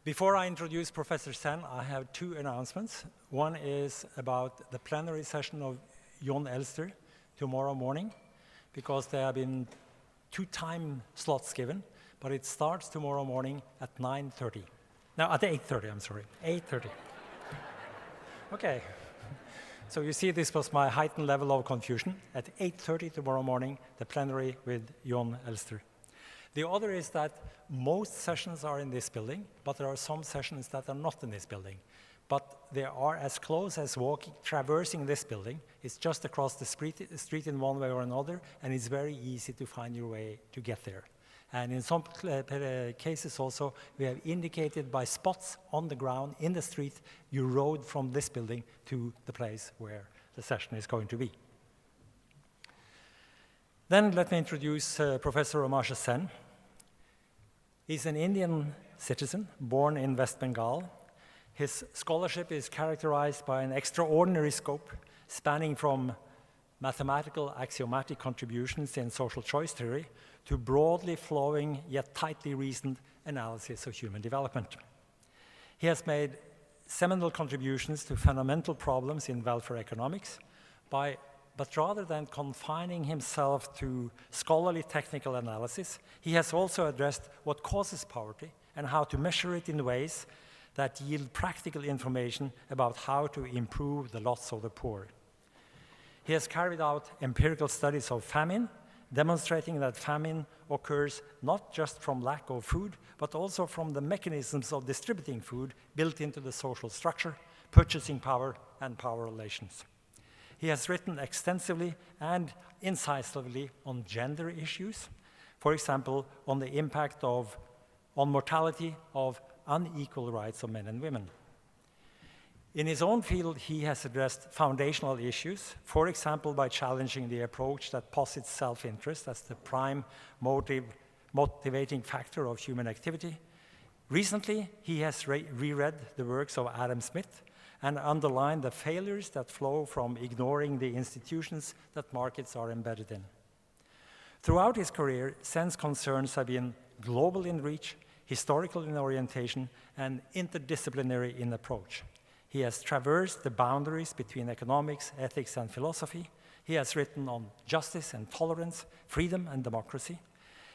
Before I introduce Professor Sen, I have two announcements. One is about the plenary session of Jon Elster tomorrow morning, because there have been 2 time slots given, but it starts tomorrow morning at 9:30. No, at 8:30, I'm sorry, 8:30. Okay, so you see this was my heightened level of confusion. At 8:30 tomorrow morning, the plenary with Jon Elster. The other is that most sessions are in this building, but there are some sessions that are not in this building. But they are as close as traversing this building. It's just across the street in one way or another, and it's very easy to find your way to get there. And in some cases also, we have indicated by spots on the ground, in the street, you rode from this building to the place where the session is going to be. Then let me introduce Professor Amartya Sen. He's an Indian citizen born in West Bengal. His scholarship is characterized by an extraordinary scope spanning from mathematical axiomatic contributions in social choice theory to broadly flowing yet tightly reasoned analysis of human development. He has made seminal contributions to fundamental problems in welfare economics but rather than confining himself to scholarly technical analysis, he has also addressed what causes poverty and how to measure it in ways that yield practical information about how to improve the lots of the poor. He has carried out empirical studies of famine, demonstrating that famine occurs not just from lack of food, but also from the mechanisms of distributing food built into the social structure, purchasing power, and power relations. He has written extensively and incisively on gender issues, for example, on the impact on mortality of unequal rights of men and women. In his own field, he has addressed foundational issues, for example, by challenging the approach that posits self-interest as the prime motivating factor of human activity. Recently, he has reread the works of Adam Smith and underline the failures that flow from ignoring the institutions that markets are embedded in. Throughout his career, Sen's concerns have been global in reach, historical in orientation, and interdisciplinary in approach. He has traversed the boundaries between economics, ethics, and philosophy. He has written on justice and tolerance, freedom and democracy.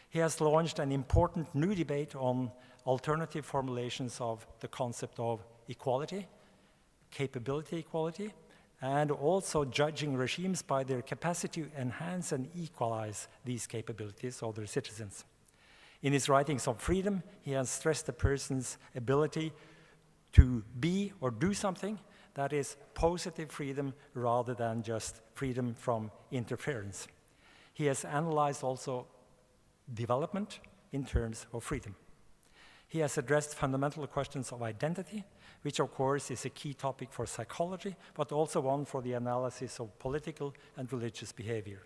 He has launched an important new debate on alternative formulations of the concept of equality, capability equality, and also judging regimes by their capacity to enhance and equalize these capabilities of their citizens. In his writings on freedom, he has stressed a person's ability to be or do something that is positive freedom rather than just freedom from interference. He has analyzed also development in terms of freedom. He has addressed fundamental questions of identity, which of course is a key topic for psychology, but also one for the analysis of political and religious behavior.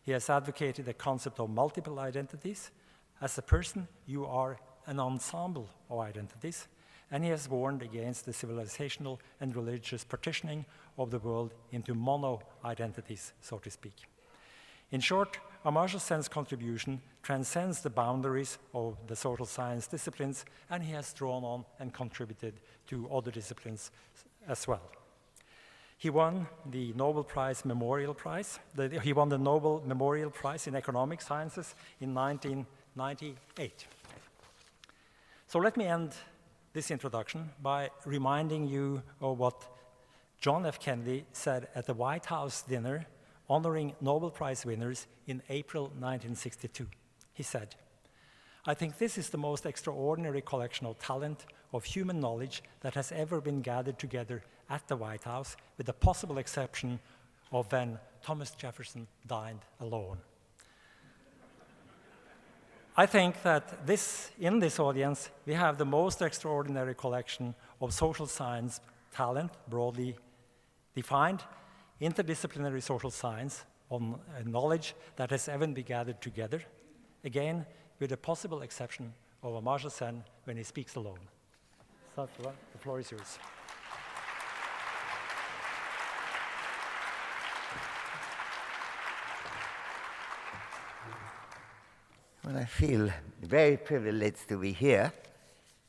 He has advocated the concept of multiple identities. As a person, you are an ensemble of identities, and he has warned against the civilizational and religious partitioning of the world into mono-identities, so to speak. In short, Amartya Sen's contribution transcends the boundaries of the social science disciplines, and he has drawn on and contributed to other disciplines as well. He won the Nobel Prize Memorial Prize. He won the Nobel Memorial Prize in Economic Sciences in 1998. So let me end this introduction by reminding you of what John F. Kennedy said at the White House dinner honoring Nobel Prize winners in April 1962. He said, "I think this is the most extraordinary collection of talent, of human knowledge that has ever been gathered together at the White House, with the possible exception of when Thomas Jefferson dined alone." I think that in this audience, we have the most extraordinary collection of social science talent, broadly defined, interdisciplinary social science on knowledge that has ever been gathered together, again, with the possible exception of Amartya Sen when he speaks alone. Satya, the floor is yours. Well, I feel very privileged to be here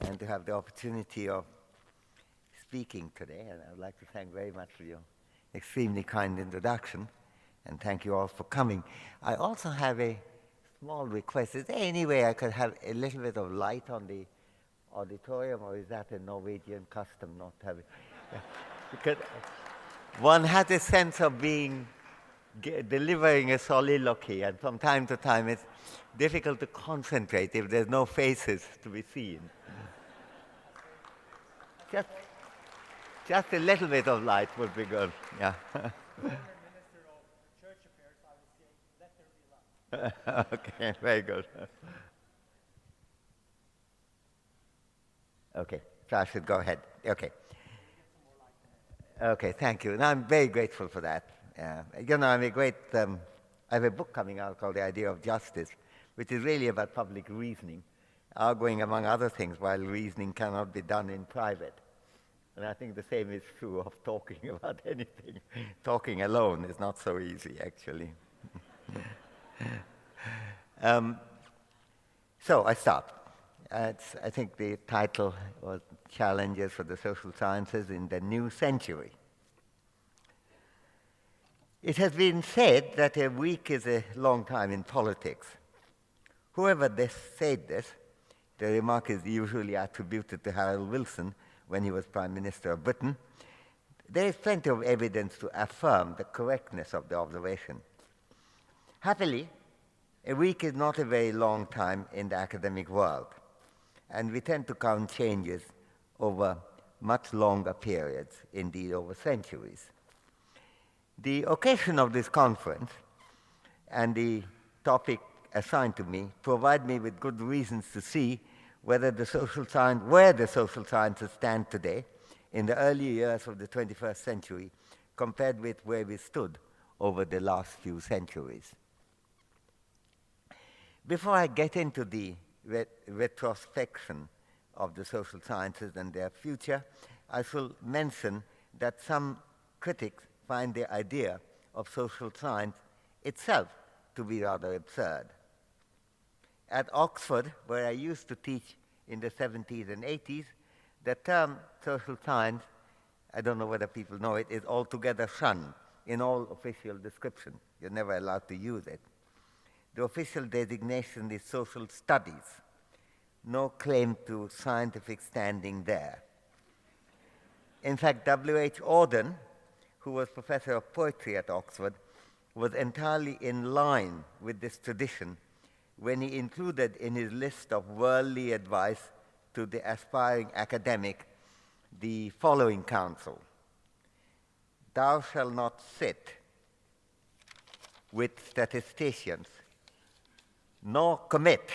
and to have the opportunity of speaking today. And I would like to thank very much for your extremely kind introduction, and thank you all for coming. I also have a small request. Is there any way I could have a little bit of light on the auditorium, or is that a Norwegian custom not having? Because one has a sense of delivering a soliloquy, and from time to time it's difficult to concentrate if there's no faces to be seen. Just a little bit of light would be good. Yeah. Okay, very good. Okay, so I should go ahead. Okay. Okay, thank you. And I'm very grateful for that. You know, I have a book coming out called The Idea of Justice, which is really about public reasoning, arguing, among other things, why reasoning cannot be done in private. And I think the same is true of talking about anything. Talking alone is not so easy, actually. So I start. I think the title was Challenges for the Social Sciences in the New Century. It has been said that a week is a long time in politics. Whoever said this, the remark is usually attributed to Harold Wilson when he was Prime Minister of Britain. There is plenty of evidence to affirm the correctness of the observation. Happily, a week is not a very long time in the academic world, and we tend to count changes over much longer periods, indeed over centuries. The occasion of this conference and the topic assigned to me provide me with good reasons to see where the social sciences stand today in the early years of the 21st century compared with where we stood over the last few centuries. Before I get into the retrospection of the social sciences and their future, I shall mention that some critics find the idea of social science itself to be rather absurd. At Oxford, where I used to teach in the 70s and 80s, the term social science, I don't know whether people know it, is altogether shunned in all official description. You're never allowed to use it. The official designation is social studies. No claim to scientific standing there. In fact, W.H. Auden, who was professor of poetry at Oxford, was entirely in line with this tradition when he included in his list of worldly advice to the aspiring academic the following counsel: "Thou shalt not sit with statisticians, nor commit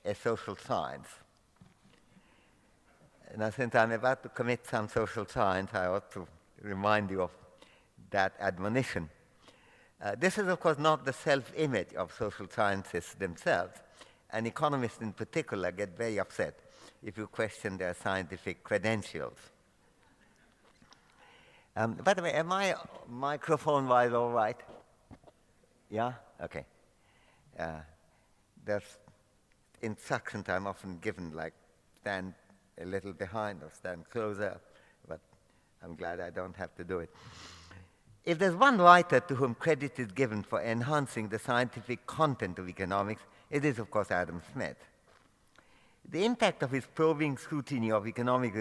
a social science." Now, since I'm about to commit some social science, I ought to remind you of that admonition. This is, of course, not the self-image of social scientists themselves, and economists in particular get very upset if you question their scientific credentials. By the way, am I microphone-wise all right? Yeah? Okay. There's instructions I'm often given, like stand a little behind or stand closer, but I'm glad I don't have to do it. If there's one writer to whom credit is given for enhancing the scientific content of economics, it is, of course, Adam Smith. The impact of his probing scrutiny of economic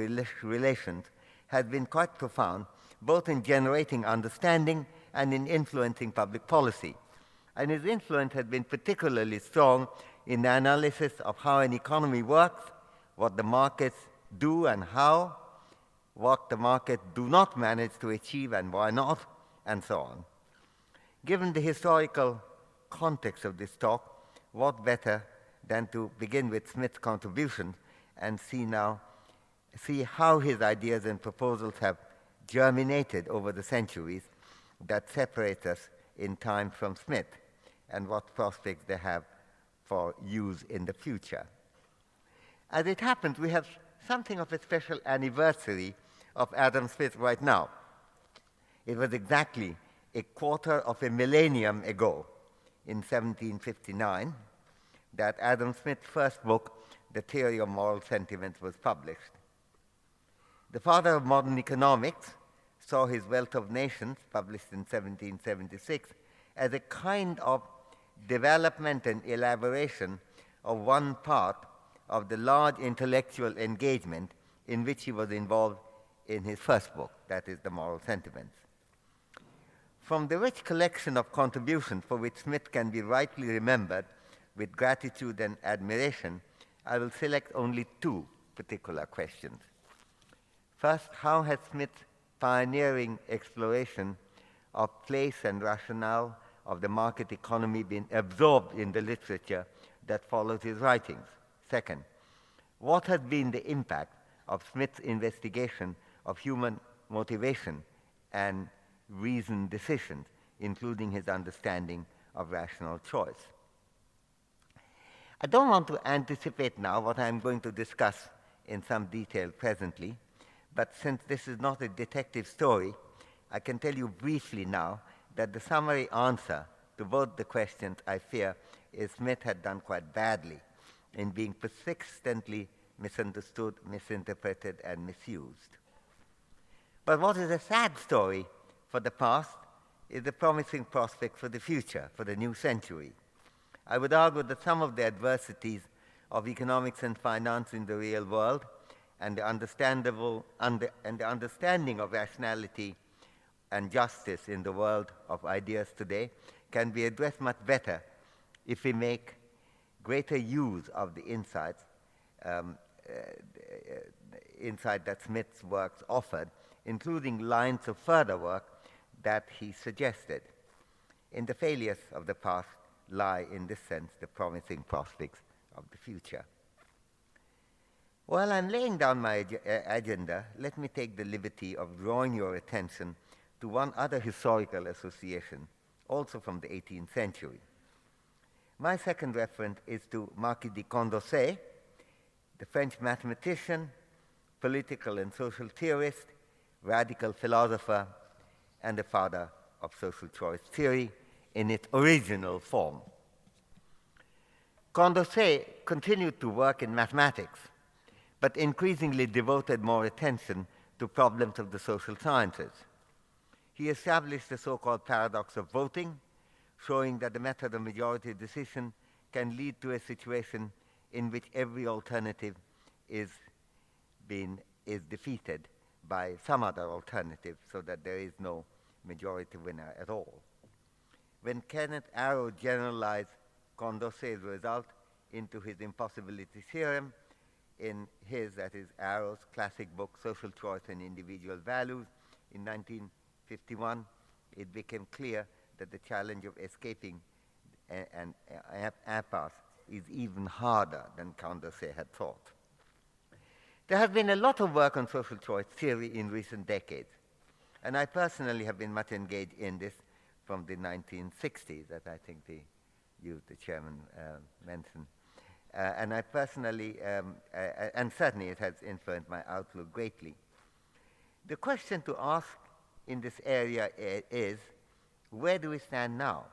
relations has been quite profound, both in generating understanding and in influencing public policy. And his influence has been particularly strong in the analysis of how an economy works, what the markets do and how, what the markets do not manage to achieve and why not, and so on. Given the historical context of this talk, what better than to begin with Smith's contribution and see how his ideas and proposals have germinated over the centuries that separate us in time from Smith, and what prospects they have for use in the future. As it happens, we have something of a special anniversary of Adam Smith right now. It was exactly a quarter of a millennium ago, in 1759, that Adam Smith's first book, The Theory of Moral Sentiments, was published. The father of modern economics saw his Wealth of Nations, published in 1776, as a kind of development and elaboration of one part of the large intellectual engagement in which he was involved in his first book, that is, The Moral Sentiments. From the rich collection of contributions for which Smith can be rightly remembered with gratitude and admiration, I will select only two particular questions. First, how has Smith's pioneering exploration of place and rationale of the market economy been absorbed in the literature that follows his writings? Second, what has been the impact of Smith's investigation of human motivation and reasoned decisions, including his understanding of rational choice? I don't want to anticipate now what I'm going to discuss in some detail presently, but since this is not a detective story, I can tell you briefly now that the summary answer to both the questions, I fear, is Smith had done quite badly in being persistently misunderstood, misinterpreted, and misused. But what is a sad story for the past is the promising prospect for the future, for the new century. I would argue that some of the adversities of economics and finance in the real world and the understanding of rationality and justice in the world of ideas today can be addressed much better if we make greater use of the insight that Smith's works offered, including lines of further work that he suggested. In the failures of the past lie, in this sense, the promising prospects of the future. While I'm laying down my agenda, let me take the liberty of drawing your attention to one other historical association, also from the 18th century. My second reference is to Marquis de Condorcet, the French mathematician, political and social theorist, radical philosopher, and the father of social choice theory in its original form. Condorcet continued to work in mathematics, but increasingly devoted more attention to problems of the social sciences. He established the so-called paradox of voting, showing that the method of majority decision can lead to a situation in which every alternative is defeated by some other alternative, so that there is no majority winner at all. When Kenneth Arrow generalized Condorcet's result into his impossibility theorem in his, that is Arrow's, classic book Social Choice and Individual Values in 1951, it became clear that the challenge of escaping an impasse is even harder than Condorcet had thought. There has been a lot of work on social choice theory in recent decades, and I personally have been much engaged in this from the 1960s, that I think the chairman mentioned. And I personally, and certainly it has influenced my outlook greatly. The question to ask in this area is, where do we stand now?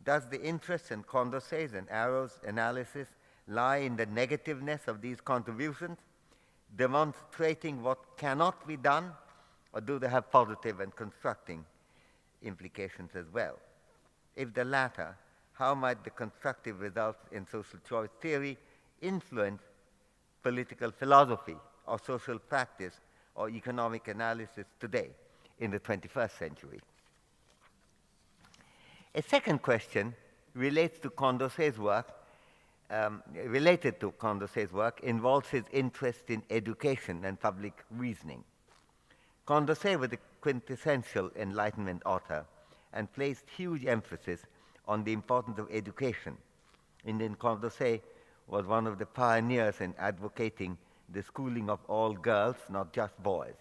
Does the interest in Condorcet's and Arrow's analysis lie in the negativeness of these contributions, demonstrating what cannot be done, or do they have positive and constructing implications as well? If the latter, how might the constructive results in social choice theory influence political philosophy or social practice or economic analysis today in the 21st century? A second question relates to Condorcet's work, involves his interest in education and public reasoning. Condorcet was a quintessential Enlightenment author and placed huge emphasis on the importance of education. Indeed, Condorcet was one of the pioneers in advocating the schooling of all girls, not just boys.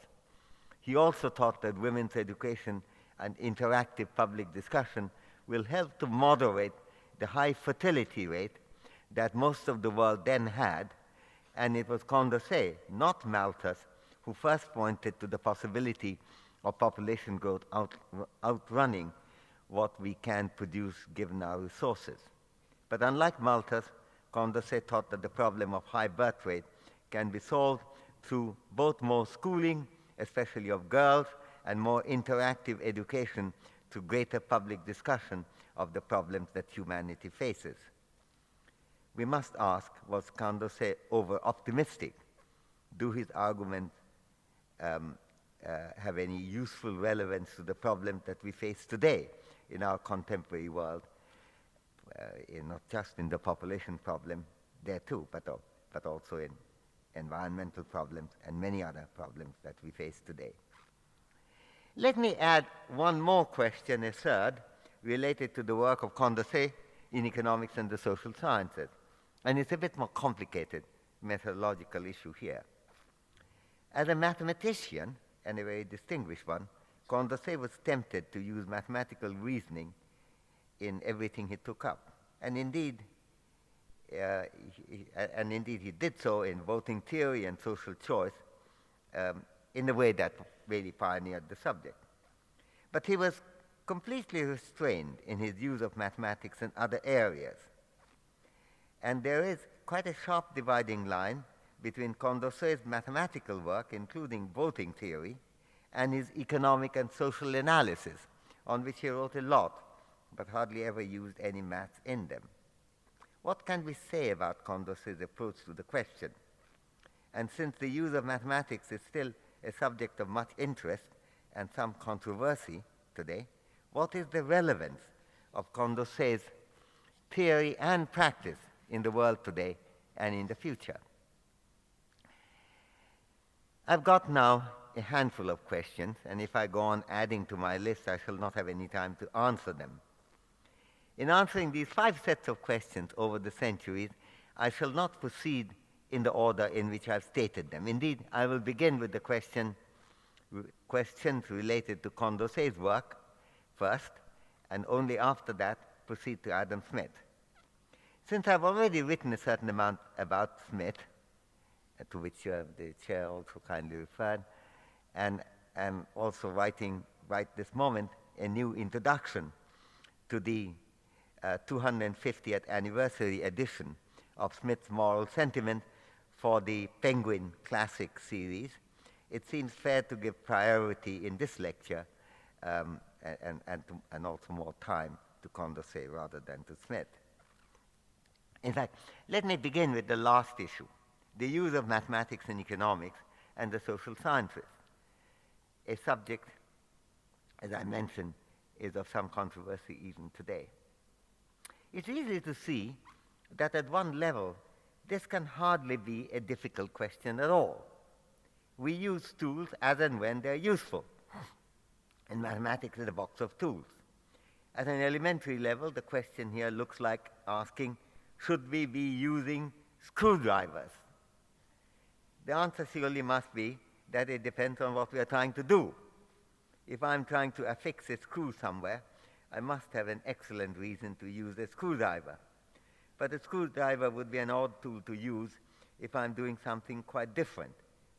He also thought that women's education and interactive public discussion will help to moderate the high fertility rate that most of the world then had, and it was Condorcet, not Malthus, who first pointed to the possibility of population growth outrunning what we can produce given our resources. But unlike Malthus, Condorcet thought that the problem of high birth rate can be solved through both more schooling, especially of girls, and more interactive education through greater public discussion of the problems that humanity faces. We must ask, was Condorcet over-optimistic? Do his arguments have any useful relevance to the problems that we face today in our contemporary world, not just in the population problem there too, but also in environmental problems and many other problems that we face today. Let me add one more question, a third, related to the work of Condorcet in economics and the social sciences. And it's a bit more complicated methodological issue here. As a mathematician, and a very distinguished one, Condorcet was tempted to use mathematical reasoning in everything he took up. And indeed, he did so in voting theory and social choice in a way that really pioneered the subject. But he was completely restrained in his use of mathematics in other areas. And there is quite a sharp dividing line between Condorcet's mathematical work, including voting theory, and his economic and social analysis, on which he wrote a lot, but hardly ever used any maths in them. What can we say about Condorcet's approach to the question? And since the use of mathematics is still a subject of much interest and some controversy today, what is the relevance of Condorcet's theory and practice in the world today and in the future? I've got now a handful of questions, and if I go on adding to my list, I shall not have any time to answer them. In answering these 5 sets of questions over the centuries, I shall not proceed in the order in which I've stated them. Indeed, I will begin with the questions related to Condorcet's work first, and only after that proceed to Adam Smith. Since I've already written a certain amount about Smith, to which the chair also kindly referred, and I'm also writing right this moment a new introduction to the 250th anniversary edition of Smith's Moral Sentiment for the Penguin Classic series, it seems fair to give priority in this lecture and also more time to Condorcet rather than to Smith. In fact, let me begin with the last issue, the use of mathematics in economics and the social sciences, a subject, as I mentioned, is of some controversy even today. It's easy to see that at one level, this can hardly be a difficult question at all. We use tools as and when they're useful, and mathematics is a box of tools. At an elementary level, the question here looks like asking, should we be using screwdrivers? The answer surely must be that it depends on what we are trying to do. If I'm trying to affix a screw somewhere, I must have an excellent reason to use a screwdriver. But a screwdriver would be an odd tool to use if I'm doing something quite different,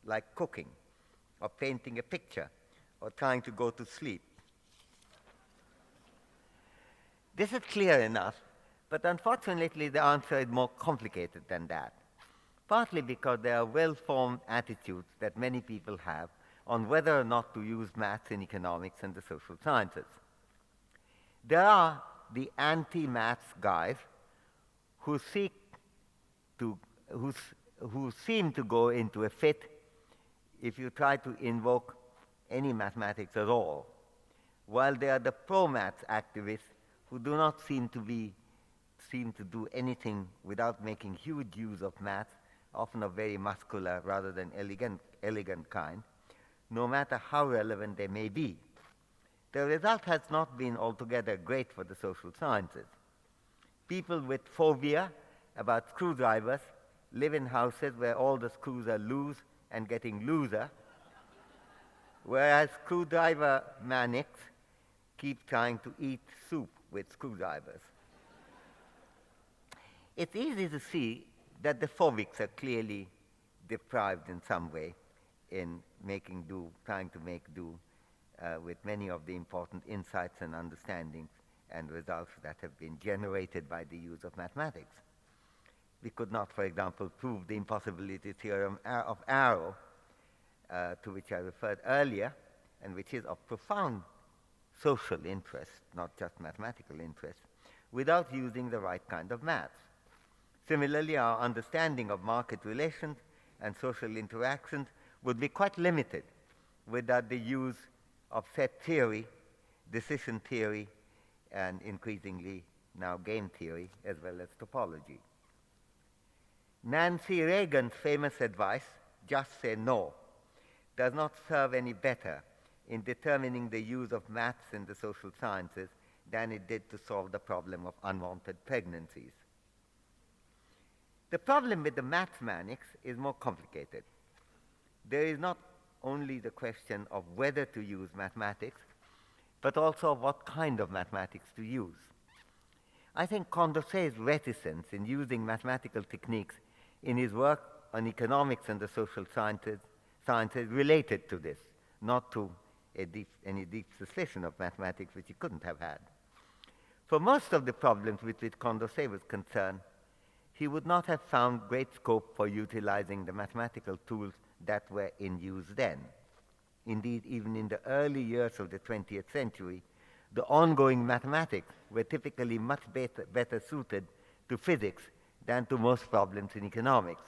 like cooking, or painting a picture, or trying to go to sleep. This is clear enough, but unfortunately the answer is more complicated than that, partly because there are well-formed attitudes that many people have on whether or not to use maths in economics and the social sciences. There are the anti-maths guys who seem to go into a fit if you try to invoke any mathematics at all, while there are the pro-maths activists who do not seem to do anything without making huge use of maths, often of very muscular rather than elegant kind, no matter how relevant they may be. The result has not been altogether great for the social sciences. People with phobia about screwdrivers live in houses where all the screws are loose and getting looser, whereas screwdriver maniacs keep trying to eat soup with screwdrivers. It's easy to see that the phobics are clearly deprived in some way in trying to make do with many of the important insights and understandings and results that have been generated by the use of mathematics. We could not, for example, prove the impossibility theorem of Arrow, to which I referred earlier, and which is of profound social interest, not just mathematical interest, without using the right kind of math. Similarly, our understanding of market relations and social interactions would be quite limited without the use of set theory, decision theory, and increasingly now game theory, as well as topology. Nancy Reagan's famous advice, just say no, does not serve any better in determining the use of maths in the social sciences than it did to solve the problem of unwanted pregnancies. The problem with the mathematics is more complicated. There is not only the question of whether to use mathematics, but also of what kind of mathematics to use. I think Condorcet's reticence in using mathematical techniques in his work on economics and the social sciences related to this, not to any deep suspicion of mathematics which he couldn't have had. For most of the problems with which Condorcet was concerned, he would not have found great scope for utilizing the mathematical tools that were in use then. Indeed, even in the early years of the 20th century, the ongoing mathematics were typically much better suited to physics than to most problems in economics.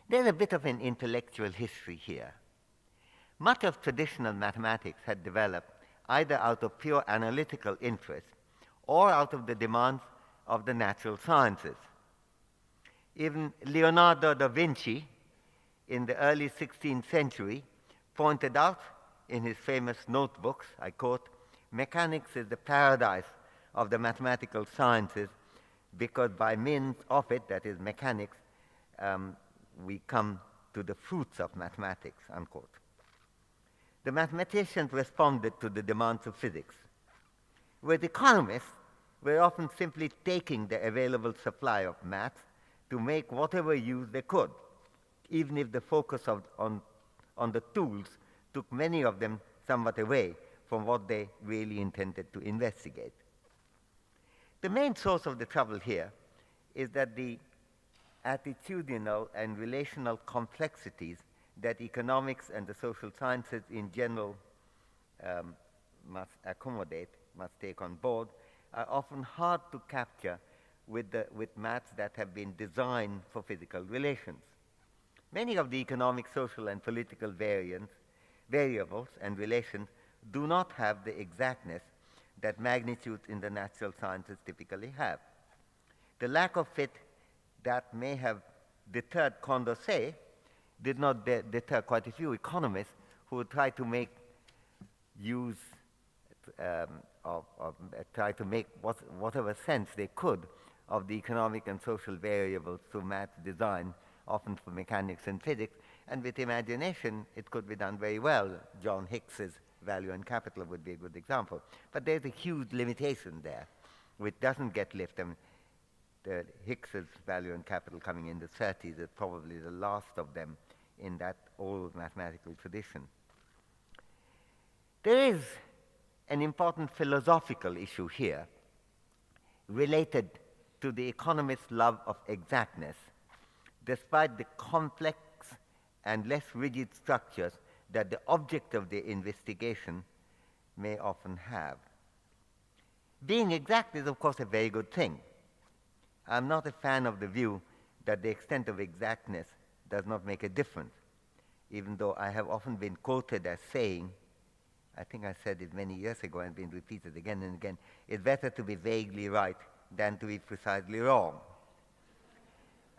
There's a bit of an intellectual history here. Much of traditional mathematics had developed either out of pure analytical interest or out of the demands of the natural sciences. Even Leonardo da Vinci, in the early 16th century, pointed out in his famous notebooks, I quote, "Mechanics is the paradise of the mathematical sciences because by means of it, that is mechanics, we come to the fruits of mathematics," unquote. The mathematicians responded to the demands of physics, whereas economists were often simply taking the available supply of maths to make whatever use they could, even if the focus on the tools took many of them somewhat away from what they really intended to investigate. The main source of the trouble here is that the attitudinal and relational complexities that economics and the social sciences in general must accommodate, must take on board, are often hard to capture with maths that have been designed for physical relations. Many of the economic, social, and political variables and relations do not have the exactness that magnitudes in the natural sciences typically have. The lack of fit that may have deterred Condorcet did not deter quite a few economists who would try to make use try to make whatever sense they could of the economic and social variables through math design, often for mechanics and physics, and with imagination it could be done very well. John Hicks's Value and Capital would be a good example. But there's a huge limitation there, which doesn't get lifted. The Hicks's Value and Capital coming in the 30s is probably the last of them in that old mathematical tradition. There is an important philosophical issue here related to the economist's love of exactness, despite the complex and less rigid structures that the object of the investigation may often have. Being exact is, of course, a very good thing. I'm not a fan of the view that the extent of exactness does not make a difference, even though I have often been quoted as saying, I think I said it many years ago and been repeated again and again, it's better to be vaguely right than to be precisely wrong.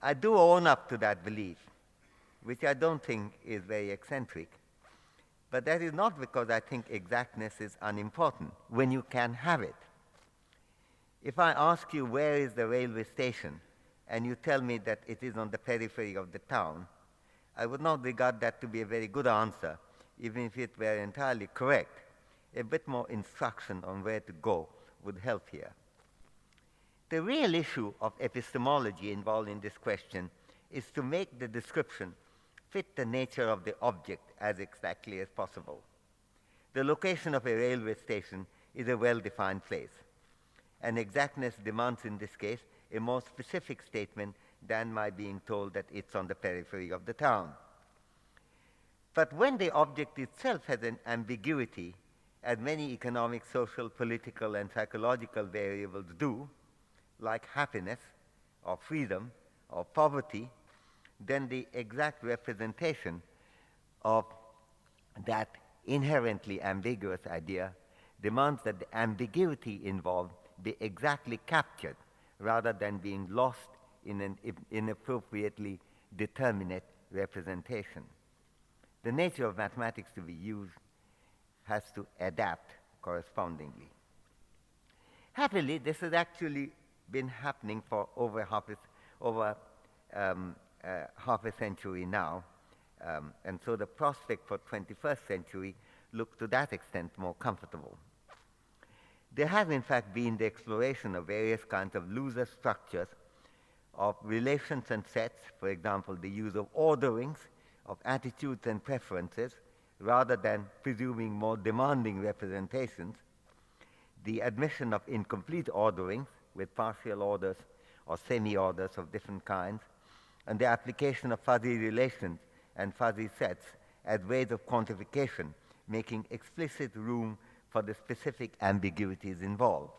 I do own up to that belief, which I don't think is very eccentric, but that is not because I think exactness is unimportant when you can have it. If I ask you where is the railway station and you tell me that it is on the periphery of the town, I would not regard that to be a very good answer, even if it were entirely correct. A bit more instruction on where to go would help here. The real issue of epistemology involved in this question is to make the description fit the nature of the object as exactly as possible. The location of a railway station is a well-defined place, and exactness demands in this case a more specific statement than my being told that it's on the periphery of the town. But when the object itself has an ambiguity, as many economic, social, political, and psychological variables do, like happiness, or freedom, or poverty, then the exact representation of that inherently ambiguous idea demands that the ambiguity involved be exactly captured rather than being lost in an inappropriately determinate representation. The nature of mathematics to be used has to adapt correspondingly. Happily, this has actually been happening for over half a century now, and so the prospect for 21st century look to that extent more comfortable. There has in fact been the exploration of various kinds of looser structures of relations and sets, for example, the use of orderings of attitudes and preferences rather than presuming more demanding representations, the admission of incomplete orderings with partial orders or semi-orders of different kinds, and the application of fuzzy relations and fuzzy sets as ways of quantification, making explicit room for the specific ambiguities involved.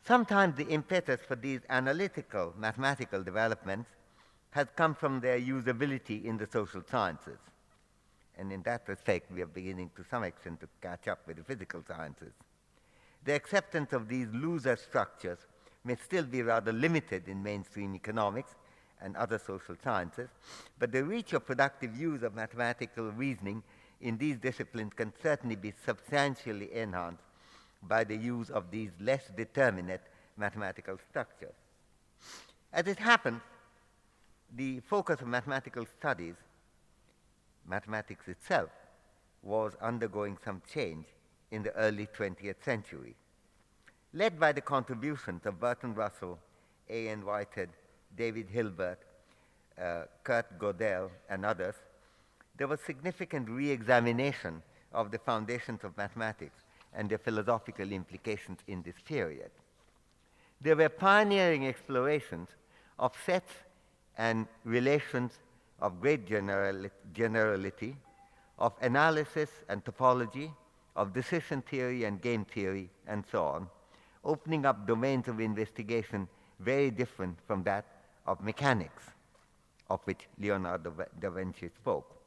Sometimes the impetus for these analytical mathematical developments has come from their usability in the social sciences. And in that respect, we are beginning to some extent to catch up with the physical sciences. The acceptance of these looser structures may still be rather limited in mainstream economics and other social sciences, but the reach of productive use of mathematical reasoning in these disciplines can certainly be substantially enhanced by the use of these less determinate mathematical structures. As it happens, the focus of mathematical studies, mathematics itself, was undergoing some change in the early 20th century. Led by the contributions of Burton Russell, A.N. Whitehead, David Hilbert, Kurt Gödel, and others, there was significant re-examination of the foundations of mathematics and their philosophical implications in this period. There were pioneering explorations of sets and relations of great generality, of analysis and topology, of decision theory and game theory, and so on, opening up domains of investigation very different from that of mechanics, of which Leonardo da Vinci spoke.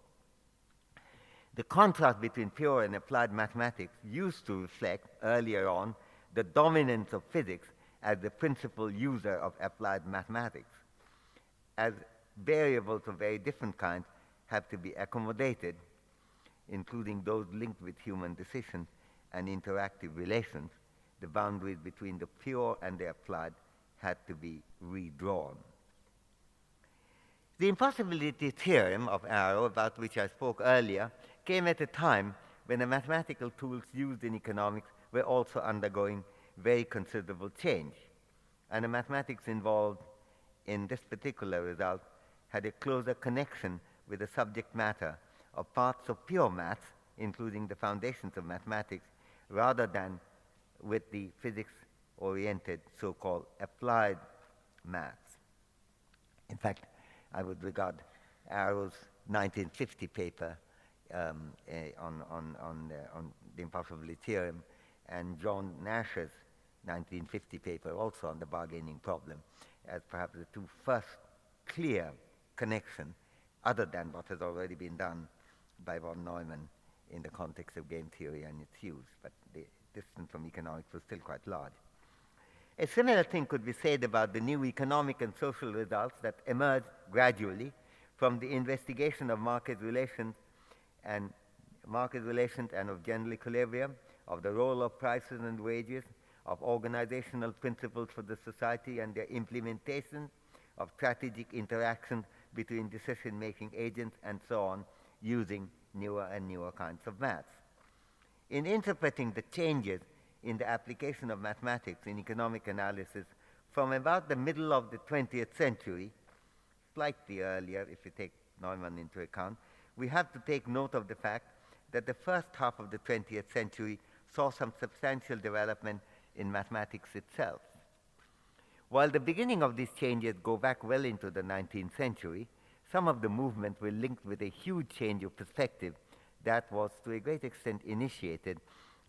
The contrast between pure and applied mathematics used to reflect, earlier on, the dominance of physics as the principal user of applied mathematics. As variables of very different kinds have to be accommodated, including those linked with human decisions and interactive relations, the boundaries between the pure and the applied had to be redrawn. The impossibility theorem of Arrow, about which I spoke earlier, came at a time when the mathematical tools used in economics were also undergoing very considerable change. And the mathematics involved in this particular result had a closer connection with the subject matter of parts of pure maths, including the foundations of mathematics, rather than with the physics-oriented so-called applied maths. In fact, I would regard Arrow's 1950 paper on the impossibility theorem and John Nash's 1950 paper also on the bargaining problem as perhaps the two first clear connection, other than what has already been done by von Neumann in the context of game theory and its use, but the distance from economics was still quite large. A similar thing could be said about the new economic and social results that emerged gradually from the investigation of market relations and of general equilibrium, of the role of prices and wages, of organizational principles for the society and their implementation, of strategic interaction between decision-making agents, and so on, using newer and newer kinds of maths. In interpreting the changes in the application of mathematics in economic analysis from about the middle of the 20th century, slightly earlier if you take Neumann into account, we have to take note of the fact that the first half of the 20th century saw some substantial development in mathematics itself. While the beginning of these changes go back well into the 19th century, some of the movements were linked with a huge change of perspective that was to a great extent initiated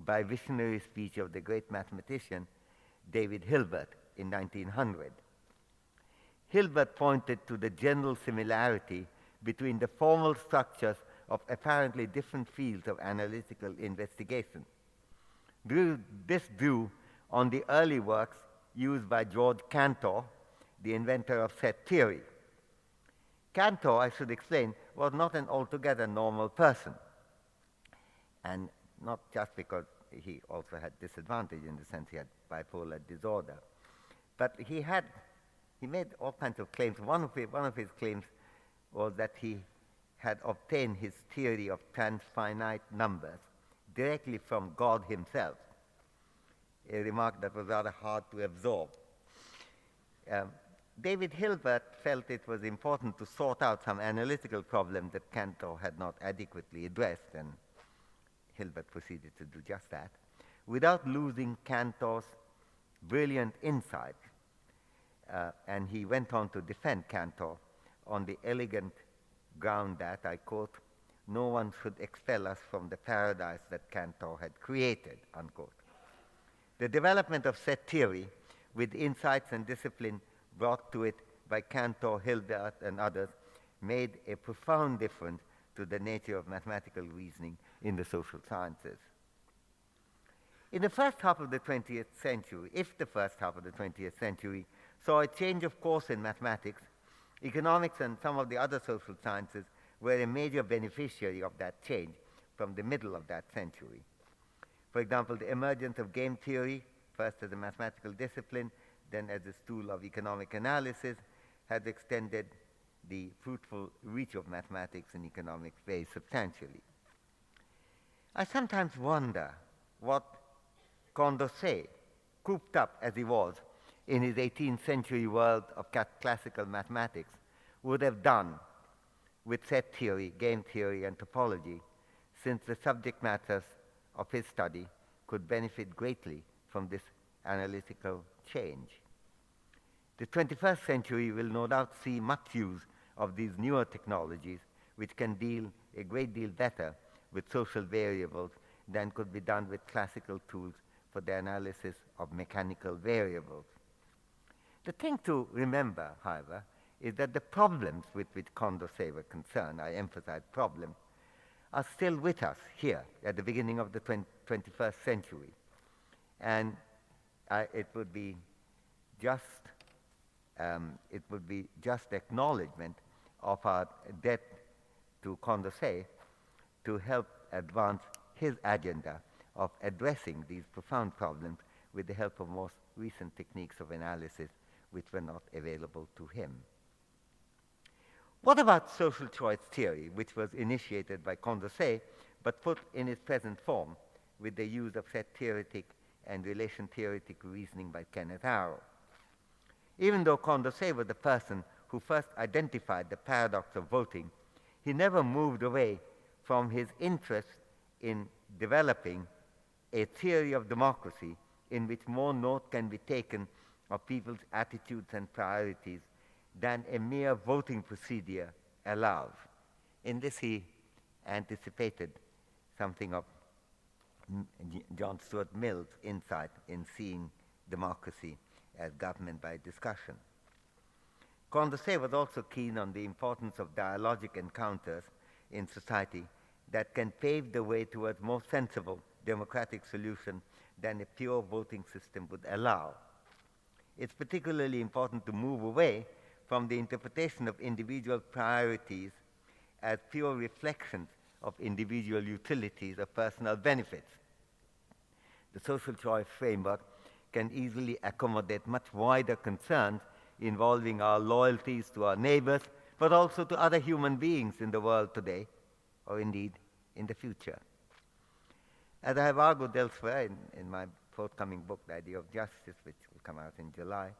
by visionary speech of the great mathematician David Hilbert in 1900. Hilbert pointed to the general similarity between the formal structures of apparently different fields of analytical investigation. This drew on the early works used by George Cantor, the inventor of set theory. Cantor, I should explain, was not an altogether normal person, and not just because he also had disadvantage in the sense he had bipolar disorder, but he made all kinds of claims. One of his claims was that he had obtained his theory of transfinite numbers directly from God himself, a remark that was rather hard to absorb. David Hilbert felt it was important to sort out some analytical problems that Cantor had not adequately addressed, and Hilbert proceeded to do just that, without losing Cantor's brilliant insight. And he went on to defend Cantor on the elegant ground that, I quote, "No one should expel us from the paradise that Cantor had created," unquote. The development of set theory, with insights and discipline brought to it by Cantor, Hilbert, and others, made a profound difference to the nature of mathematical reasoning in the social sciences. In the first half of the 20th century, if the first half of the 20th century saw a change of course in mathematics, economics and some of the other social sciences were a major beneficiary of that change from the middle of that century. For example, the emergence of game theory, first as a mathematical discipline, then as a tool of economic analysis, has extended the fruitful reach of mathematics and economics very substantially. I sometimes wonder what Condorcet, cooped up as he was in his 18th century world of classical mathematics, would have done with set theory, game theory, and topology, since the subject matters of his study could benefit greatly from this analytical change. The 21st century will no doubt see much use of these newer technologies, which can deal a great deal better with social variables than could be done with classical tools for the analysis of mechanical variables. The thing to remember, however, is that the problems with which Condorcet were concerned, I emphasize problems, are still with us here at the beginning of the 21st century. And it would be just acknowledgement of our debt to Condorcet to help advance his agenda of addressing these profound problems with the help of most recent techniques of analysis which were not available to him. What about social choice theory, which was initiated by Condorcet but put in its present form with the use of set theoretic and relation theoretic reasoning by Kenneth Arrow? Even though Condorcet was the person who first identified the paradox of voting, he never moved away from his interest in developing a theory of democracy in which more note can be taken of people's attitudes and priorities than a mere voting procedure allows. In this, he anticipated something of John Stuart Mill's insight in seeing democracy as government by discussion. Condorcet was also keen on the importance of dialogic encounters in society that can pave the way towards more sensible democratic solution than a pure voting system would allow. It's particularly important to move away from the interpretation of individual priorities as pure reflections of individual utilities or personal benefits. The social choice framework can easily accommodate much wider concerns involving our loyalties to our neighbors, but also to other human beings in the world today, or indeed in the future. As I have argued elsewhere in my forthcoming book, The Idea of Justice, which will come out in July,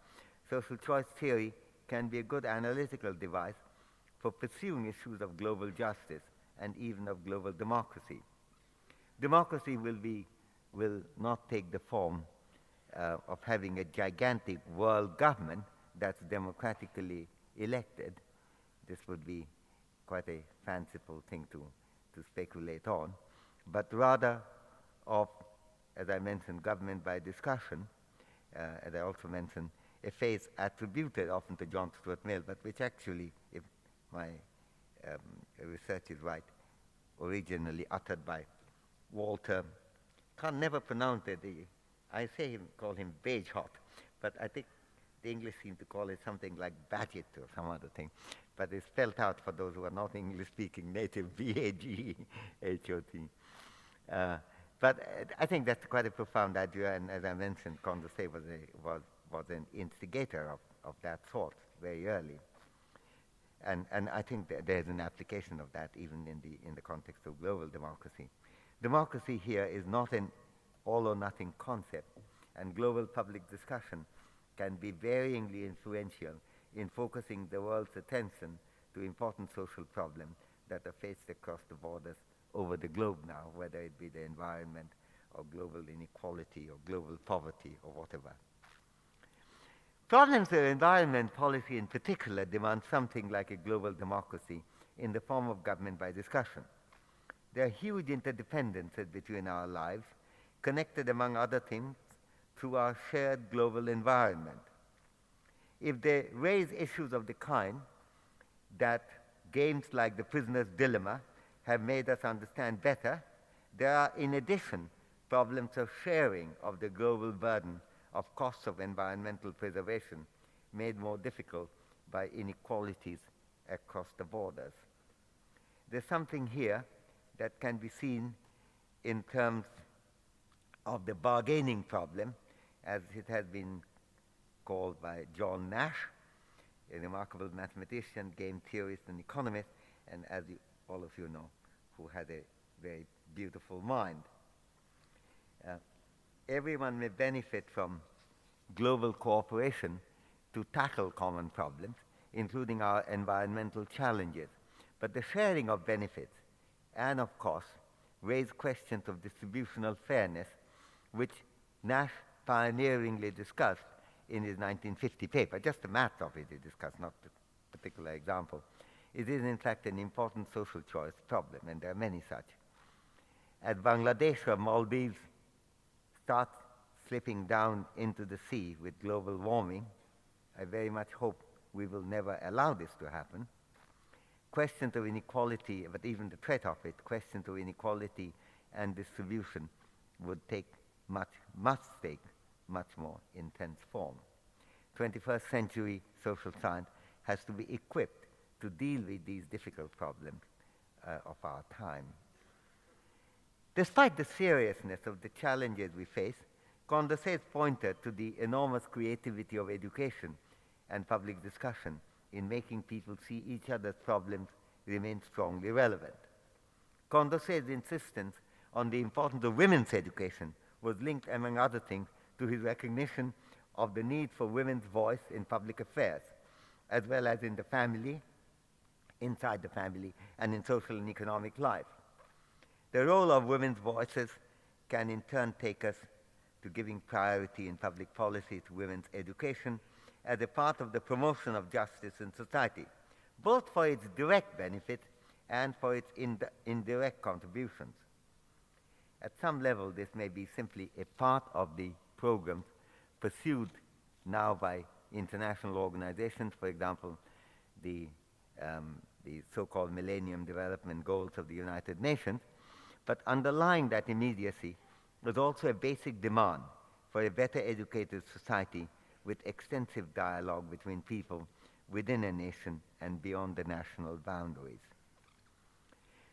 social choice theory can be a good analytical device for pursuing issues of global justice and even of global democracy. Democracy will not take the form of having a gigantic world government that's democratically elected. This would be quite a fanciful thing to speculate on, but rather of, as I mentioned, government by discussion, as I also mentioned, a phase attributed often to John Stuart Mill, but which actually, if my research is right, originally uttered by Walter, can't never pronounce it. I call him Bagehot, but I think the English seem to call it something like Bagehot or some other thing. But it's spelled out for those who are not English-speaking native, B-A-G-E-H-O-T. But I think that's quite a profound idea, and as I mentioned, Condorcet was an instigator of that sort very early. And I think that there's an application of that even in the context of global democracy. Democracy here is not an all-or-nothing concept, and global public discussion can be varyingly influential in focusing the world's attention to important social problems that are faced across the borders over the globe now, whether it be the environment or global inequality or global poverty or whatever. Problems of environment policy in particular demand something like a global democracy in the form of government by discussion. There are huge interdependencies between our lives, connected among other things through our shared global environment. If they raise issues of the kind that games like the prisoner's dilemma have made us understand better, there are in addition problems of sharing of the global burden of costs of environmental preservation made more difficult by inequalities across the borders. There's something here that can be seen in terms of the bargaining problem, as it has been called by John Nash, a remarkable mathematician, game theorist, and economist, and as all of you know, who had a very beautiful mind. Everyone may benefit from global cooperation to tackle common problems, including our environmental challenges. But the sharing of benefits and of costs raise questions of distributional fairness, which Nash pioneeringly discussed in his 1950 paper. Just the math of it he discussed, not the particular example. It is in fact an important social choice problem, and there are many such. As Bangladesh or Maldives start slipping down into the sea with global warming, I very much hope we will never allow this to happen. Questions of inequality, but even the threat of it, questions of inequality and distribution must take much more intense form. 21st century social science has to be equipped to deal with these difficult problems of our time. Despite the seriousness of the challenges we face, Condorcet pointed to the enormous creativity of education and public discussion in making people see each other's problems remain strongly relevant. Condorcet's insistence on the importance of women's education was linked, among other things, to his recognition of the need for women's voice in public affairs, as well as in the family, inside the family, and in social and economic life. The role of women's voices can in turn take us to giving priority in public policy to women's education as a part of the promotion of justice in society, both for its direct benefit and for its indirect contributions. At some level, this may be simply a part of the programs pursued now by international organizations, for example, the so-called Millennium Development Goals of the United Nations, but underlying that immediacy was also a basic demand for a better educated society with extensive dialogue between people within a nation and beyond the national boundaries.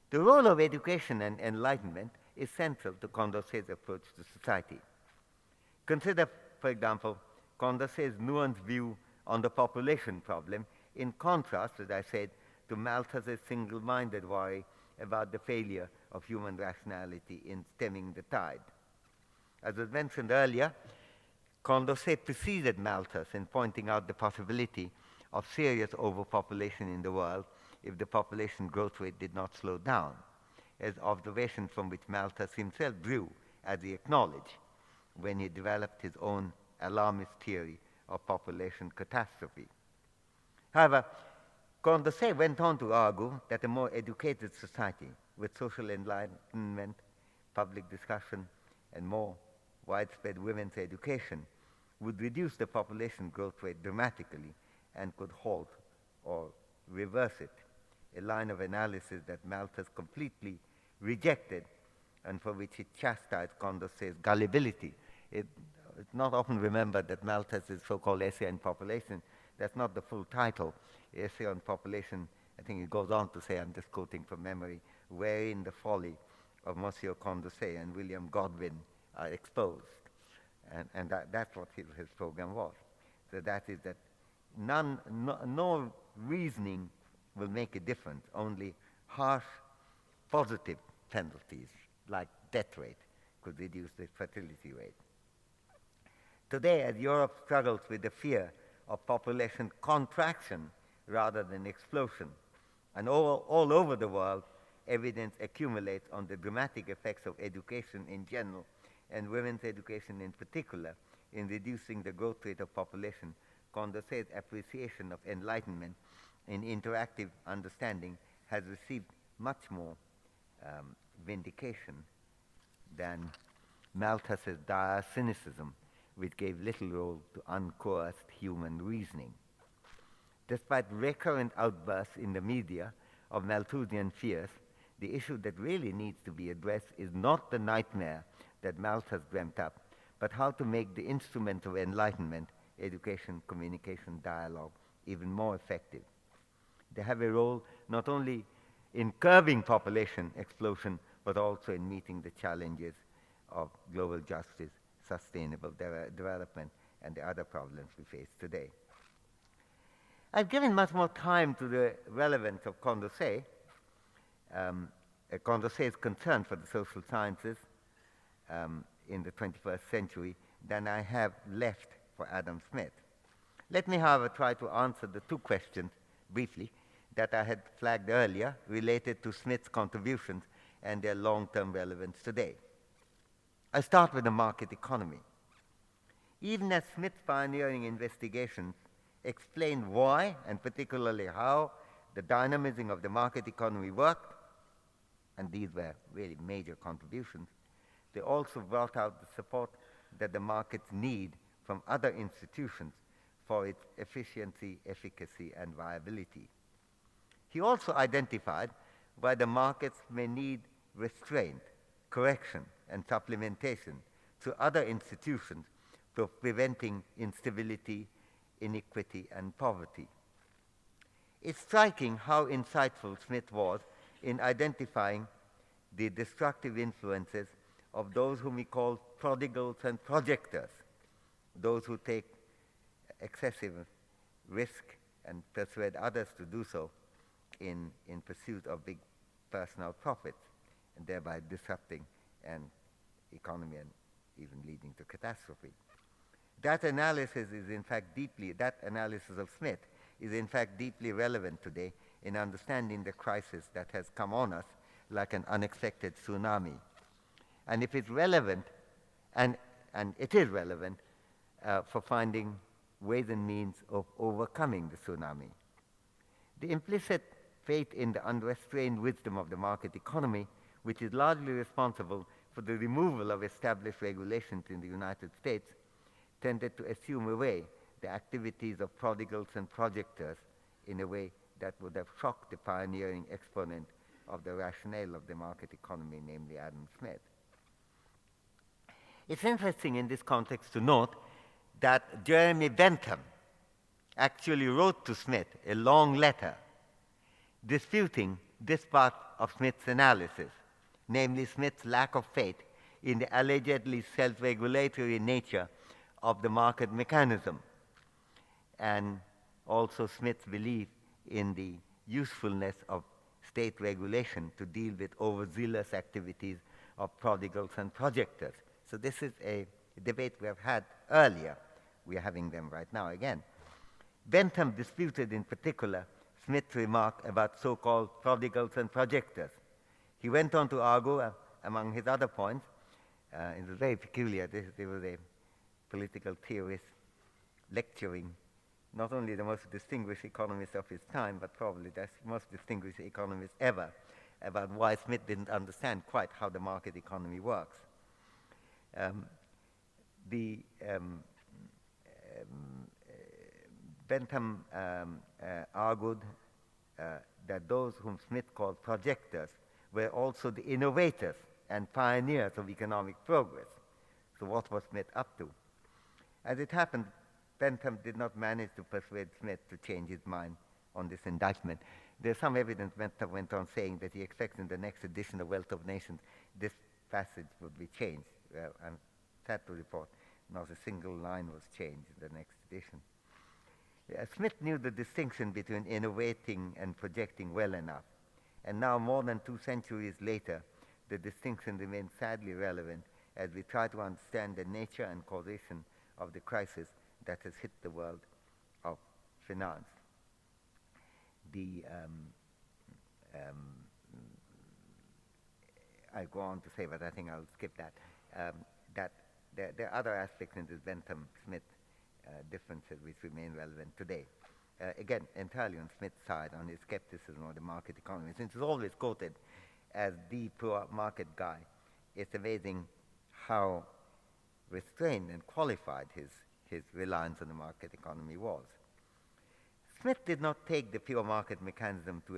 The role of education and enlightenment is central to Condorcet's approach to society. Consider, for example, Condorcet's nuanced view on the population problem in contrast, as I said, to Malthus's single-minded worry about the failure of human rationality in stemming the tide. As was mentioned earlier, Condorcet preceded Malthus in pointing out the possibility of serious overpopulation in the world if the population growth rate did not slow down, as observation from which Malthus himself drew, as he acknowledged. when he developed his own alarmist theory of population catastrophe. However, Condorcet went on to argue that a more educated society with social enlightenment, public discussion, and more widespread women's education would reduce the population growth rate dramatically and could halt or reverse it, a line of analysis that Malthus completely rejected and for which he chastised Condorcet's gullibility. It's not often remembered that Malthus's so-called essay on population, that's not the full title. Essay on population, I think it goes on to say, I'm just quoting from memory, wherein the folly of Monsieur Condorcet and William Godwin are exposed. And that's what his program was. So that is that no reasoning will make a difference, only harsh positive penalties like death rate could reduce the fertility rate. Today, as Europe struggles with the fear of population contraction rather than explosion, and all over the world, evidence accumulates on the dramatic effects of education in general and women's education in particular in reducing the growth rate of population, Condorcet's appreciation of enlightenment in interactive understanding has received much more vindication than Malthus's dire cynicism, which gave little role to uncoerced human reasoning. Despite recurrent outbursts in the media of Malthusian fears, the issue that really needs to be addressed is not the nightmare that Malthus dreamt up, but how to make the instrument of enlightenment, education, communication, dialogue, even more effective. They have a role not only in curbing population explosion, but also in meeting the challenges of global justice, sustainable development, and the other problems we face today. I've given much more time to the relevance of Condorcet, Condorcet's concern for the social sciences in the 21st century than I have left for Adam Smith. Let me, however, try to answer the two questions briefly that I had flagged earlier related to Smith's contributions and their long-term relevance today. I start with the market economy. Even as Smith's pioneering investigations explained why, and particularly how, the dynamism of the market economy worked, and these were really major contributions, they also brought out the support that the markets need from other institutions for its efficiency, efficacy, and viability. He also identified why the markets may need restraint, correction, and supplementation through other institutions for preventing instability, inequity, and poverty. It's striking how insightful Smith was in identifying the destructive influences of those whom he called prodigals and projectors, those who take excessive risk and persuade others to do so in pursuit of big personal profits, and thereby disrupting an economy and even leading to catastrophe. That analysis of Smith is in fact deeply relevant today in understanding the crisis that has come on us like an unexpected tsunami. And if it's relevant, and it is relevant for finding ways and means of overcoming the tsunami. The implicit faith in the unrestrained wisdom of the market economy, which is largely responsible for the removal of established regulations in the United States, tended to assume away the activities of prodigals and projectors in a way that would have shocked the pioneering exponent of the rationale of the market economy, namely Adam Smith. It's interesting in this context to note that Jeremy Bentham actually wrote to Smith a long letter disputing this part of Smith's analysis, namely Smith's lack of faith in the allegedly self-regulatory nature of the market mechanism, and also Smith's belief in the usefulness of state regulation to deal with overzealous activities of prodigals and projectors. So this is a debate we have had earlier. We are having them right now again. Bentham disputed in particular Smith's remark about so-called prodigals and projectors. He went on to argue, among his other points, It was very peculiar. There was a political theorist lecturing not only the most distinguished economist of his time, but probably the most distinguished economist ever, about why Smith didn't understand quite how the market economy works. Bentham argued that those whom Smith called projectors were also the innovators and pioneers of economic progress. So what was Smith up to? As it happened, Bentham did not manage to persuade Smith to change his mind on this indictment. There's some evidence Bentham went on saying that he expects in the next edition of Wealth of Nations this passage would be changed. I'm sad to report not a single line was changed in the next edition. Smith knew the distinction between innovating and projecting well enough. And now, more than 2 centuries later, the distinction remains sadly relevant as we try to understand the nature and causation of the crisis that has hit the world of finance. I go on to say, but I think I'll skip that. That there are other aspects in this Bentham-Smith differences which remain relevant today. Again, entirely on Smith's side, on his skepticism of the market economy. Since he's always quoted as the poor market guy, it's amazing how restrained and qualified his reliance on the market economy was. Smith did not take the pure market mechanism to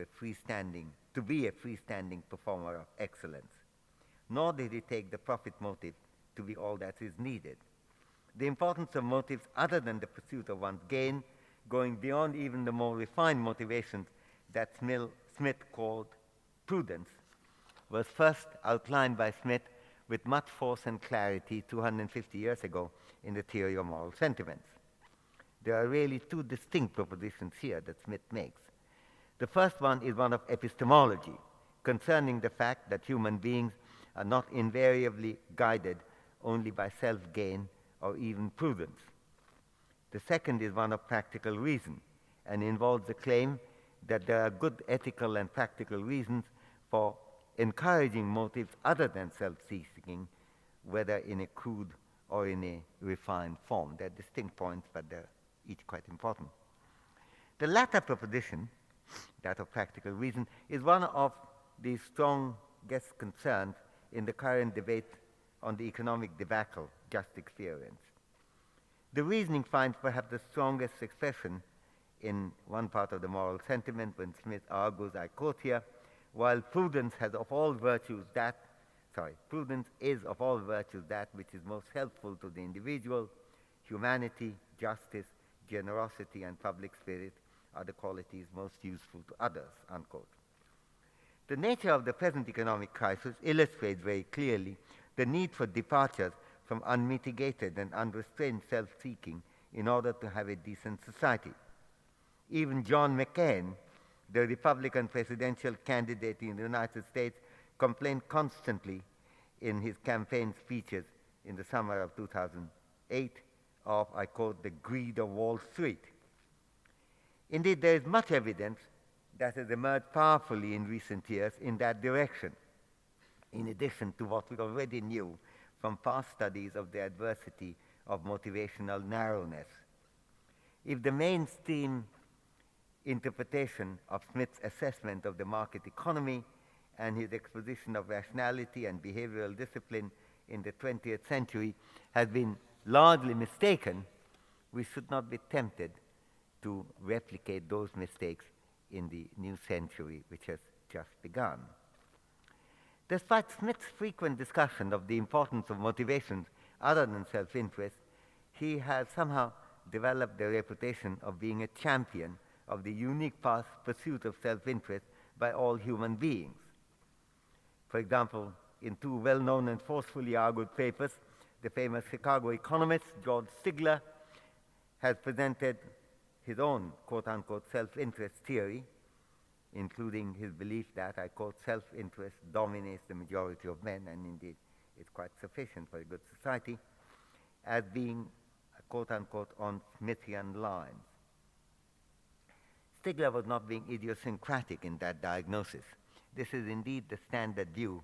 be a freestanding performer of excellence, nor did he take the profit motive to be all that is needed. The importance of motives other than the pursuit of one's gain, going beyond even the more refined motivations that Smith called prudence, was first outlined by Smith with much force and clarity 250 years ago in the theory of moral sentiments. There are really 2 distinct propositions here that Smith makes. The first one is one of epistemology, concerning the fact that human beings are not invariably guided only by self-gain or even prudence. The second is one of practical reason and involves the claim that there are good ethical and practical reasons for encouraging motives other than self-seeking, whether in a crude or in a refined form. They're distinct points, but they're each quite important. The latter proposition, that of practical reason, is one of the strongest concerns in the current debate on the economic debacle just experienced. The reasoning finds perhaps the strongest expression in one part of the moral sentiment when Smith argues, I quote here, while prudence is of all virtues that which is most helpful to the individual, humanity, justice, generosity, and public spirit are the qualities most useful to others, unquote. The nature of the present economic crisis illustrates very clearly the need for departures from unmitigated and unrestrained self-seeking in order to have a decent society. Even John McCain, the Republican presidential candidate in the United States, complained constantly in his campaign speeches in the summer of 2008 of, I quote, the greed of Wall Street. Indeed, there is much evidence that has emerged powerfully in recent years in that direction, in addition to what we already knew from past studies of the adversity of motivational narrowness. If the mainstream interpretation of Smith's assessment of the market economy and his exposition of rationality and behavioral discipline in the 20th century has been largely mistaken, we should not be tempted to replicate those mistakes in the new century, which has just begun. Despite Smith's frequent discussion of the importance of motivations other than self-interest, he has somehow developed the reputation of being a champion of the unique pursuit of self-interest by all human beings. For example, in 2 well-known and forcefully argued papers, the famous Chicago economist George Stigler has presented his own quote-unquote self-interest theory, including his belief that, I quote, self-interest dominates the majority of men, and indeed is quite sufficient for a good society, as being, quote-unquote, on Smithian lines. Stigler was not being idiosyncratic in that diagnosis. This is indeed the standard view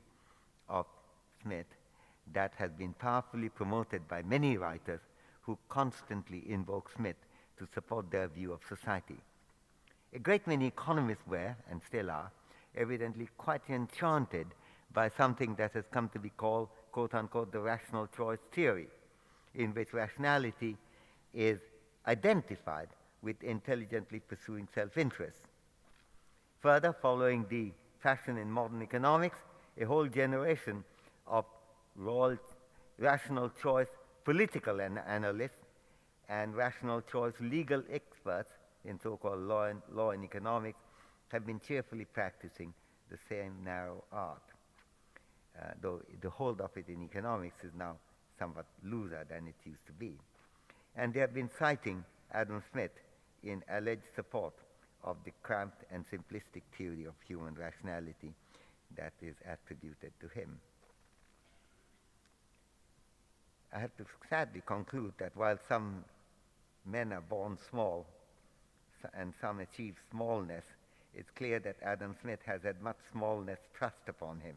of Smith, that has been powerfully promoted by many writers who constantly invoke Smith to support their view of society. A great many economists were, and still are, evidently quite enchanted by something that has come to be called, quote-unquote, the rational choice theory, in which rationality is identified with intelligently pursuing self-interest. Further, following the fashion in modern economics, a whole generation of rational choice political analysts and rational choice legal experts in so-called law and economics have been cheerfully practicing the same narrow art, though the hold of it in economics is now somewhat looser than it used to be. And they have been citing Adam Smith in alleged support of the cramped and simplistic theory of human rationality that is attributed to him. I have to sadly conclude that while some men are born small and some achieve smallness, it's clear that Adam Smith has had much smallness thrust upon him.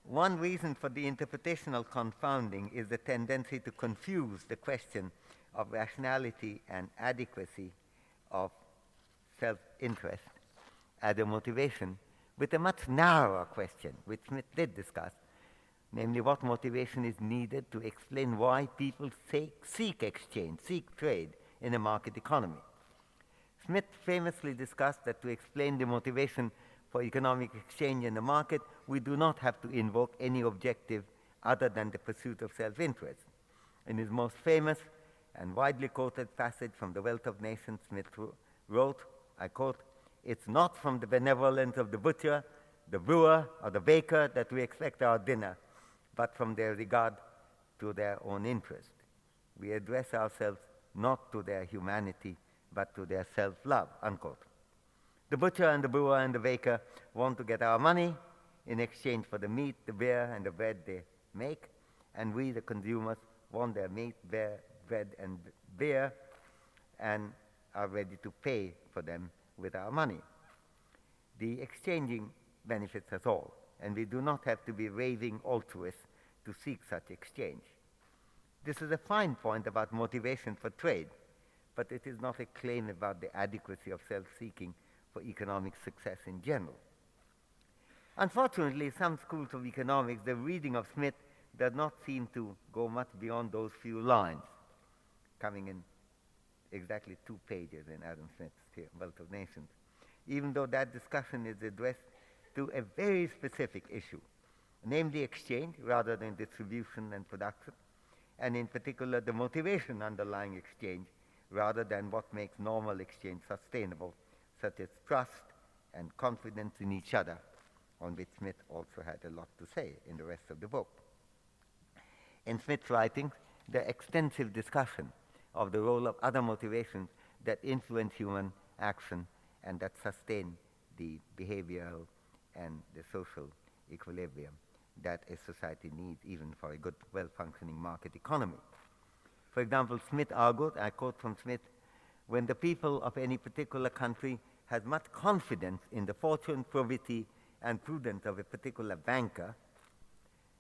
One reason for the interpretational confounding is the tendency to confuse the question of rationality and adequacy of self-interest as a motivation with a much narrower question, which Smith did discuss, namely what motivation is needed to explain why people seek exchange, seek trade in a market economy. Smith famously discussed that to explain the motivation for economic exchange in the market, we do not have to invoke any objective other than the pursuit of self-interest. In his most famous and widely quoted passage from The Wealth of Nations, Smith wrote, I quote, "It's not from the benevolence of the butcher, the brewer, or the baker that we expect our dinner, but from their regard to their own interest. We address ourselves not to their humanity, but to their self-love," unquote. The butcher and the brewer and the baker want to get our money in exchange for the meat, the beer, and the bread they make, and we, the consumers, want their meat, bread, and beer, and are ready to pay for them with our money. The exchanging benefits us all, and we do not have to be raving altruists to seek such exchange. This is a fine point about motivation for trade, but it is not a claim about the adequacy of self-seeking for economic success in general. Unfortunately, some schools of economics, the reading of Smith does not seem to go much beyond those few lines, coming in exactly 2 pages in Adam Smith's Wealth of Nations, even though that discussion is addressed to a very specific issue, namely exchange rather than distribution and production, and in particular the motivation underlying exchange rather than what makes normal exchange sustainable, such as trust and confidence in each other, on which Smith also had a lot to say in the rest of the book. In Smith's writings, the extensive discussion of the role of other motivations that influence human action and that sustain the behavioral and the social equilibrium that a society needs even for a good, well-functioning market economy. For example, Smith argued, I quote from Smith, "When the people of any particular country has much confidence in the fortune, probity, and prudence of a particular banker,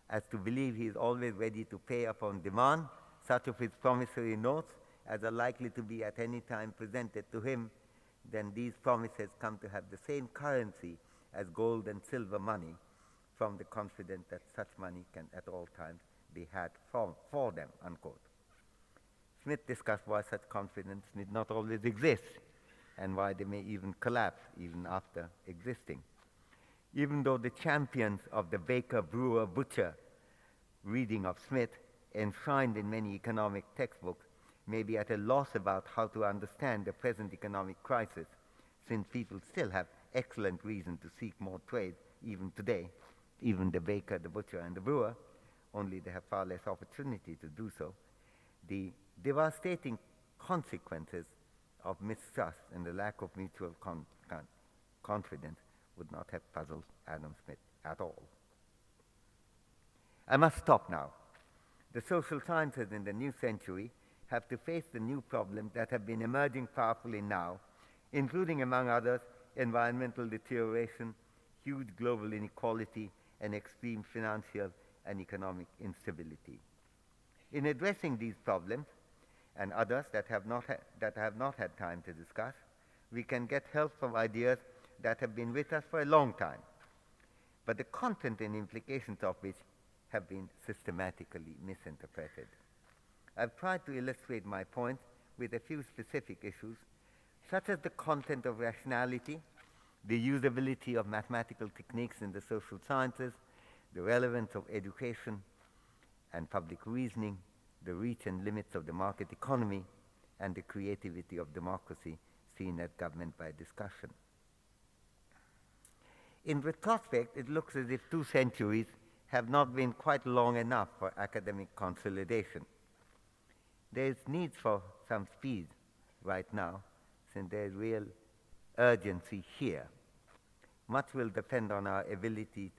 as to believe he is always ready to pay upon demand such of his promissory notes as are likely to be at any time presented to him, then these promises come to have the same currency as gold and silver money, from the confidence that such money can at all times be had for them," unquote. Smith discussed why such confidence need not always exist and why they may even collapse even after existing. Even though the champions of the baker, brewer, butcher reading of Smith, enshrined in many economic textbooks, may be at a loss about how to understand the present economic crisis, since people still have excellent reason to seek more trade even today, even the baker, the butcher, and the brewer, only they have far less opportunity to do so. The devastating consequences of mistrust and the lack of mutual confidence would not have puzzled Adam Smith at all. I must stop now. The social sciences in the new century have to face the new problems that have been emerging powerfully now, including, among others, environmental deterioration, huge global inequality, and extreme financial and economic instability. In addressing these problems, and others that I have not had time to discuss, we can get help from ideas that have been with us for a long time, but the content and implications of which have been systematically misinterpreted. I've tried to illustrate my point with a few specific issues, such as the content of rationality, the usability of mathematical techniques in the social sciences, the relevance of education and public reasoning, the reach and limits of the market economy, and the creativity of democracy seen as government by discussion. In retrospect, it looks as if 2 centuries have not been quite long enough for academic consolidation. There is need for some speed right now, since there is real urgency here. Much will depend on our ability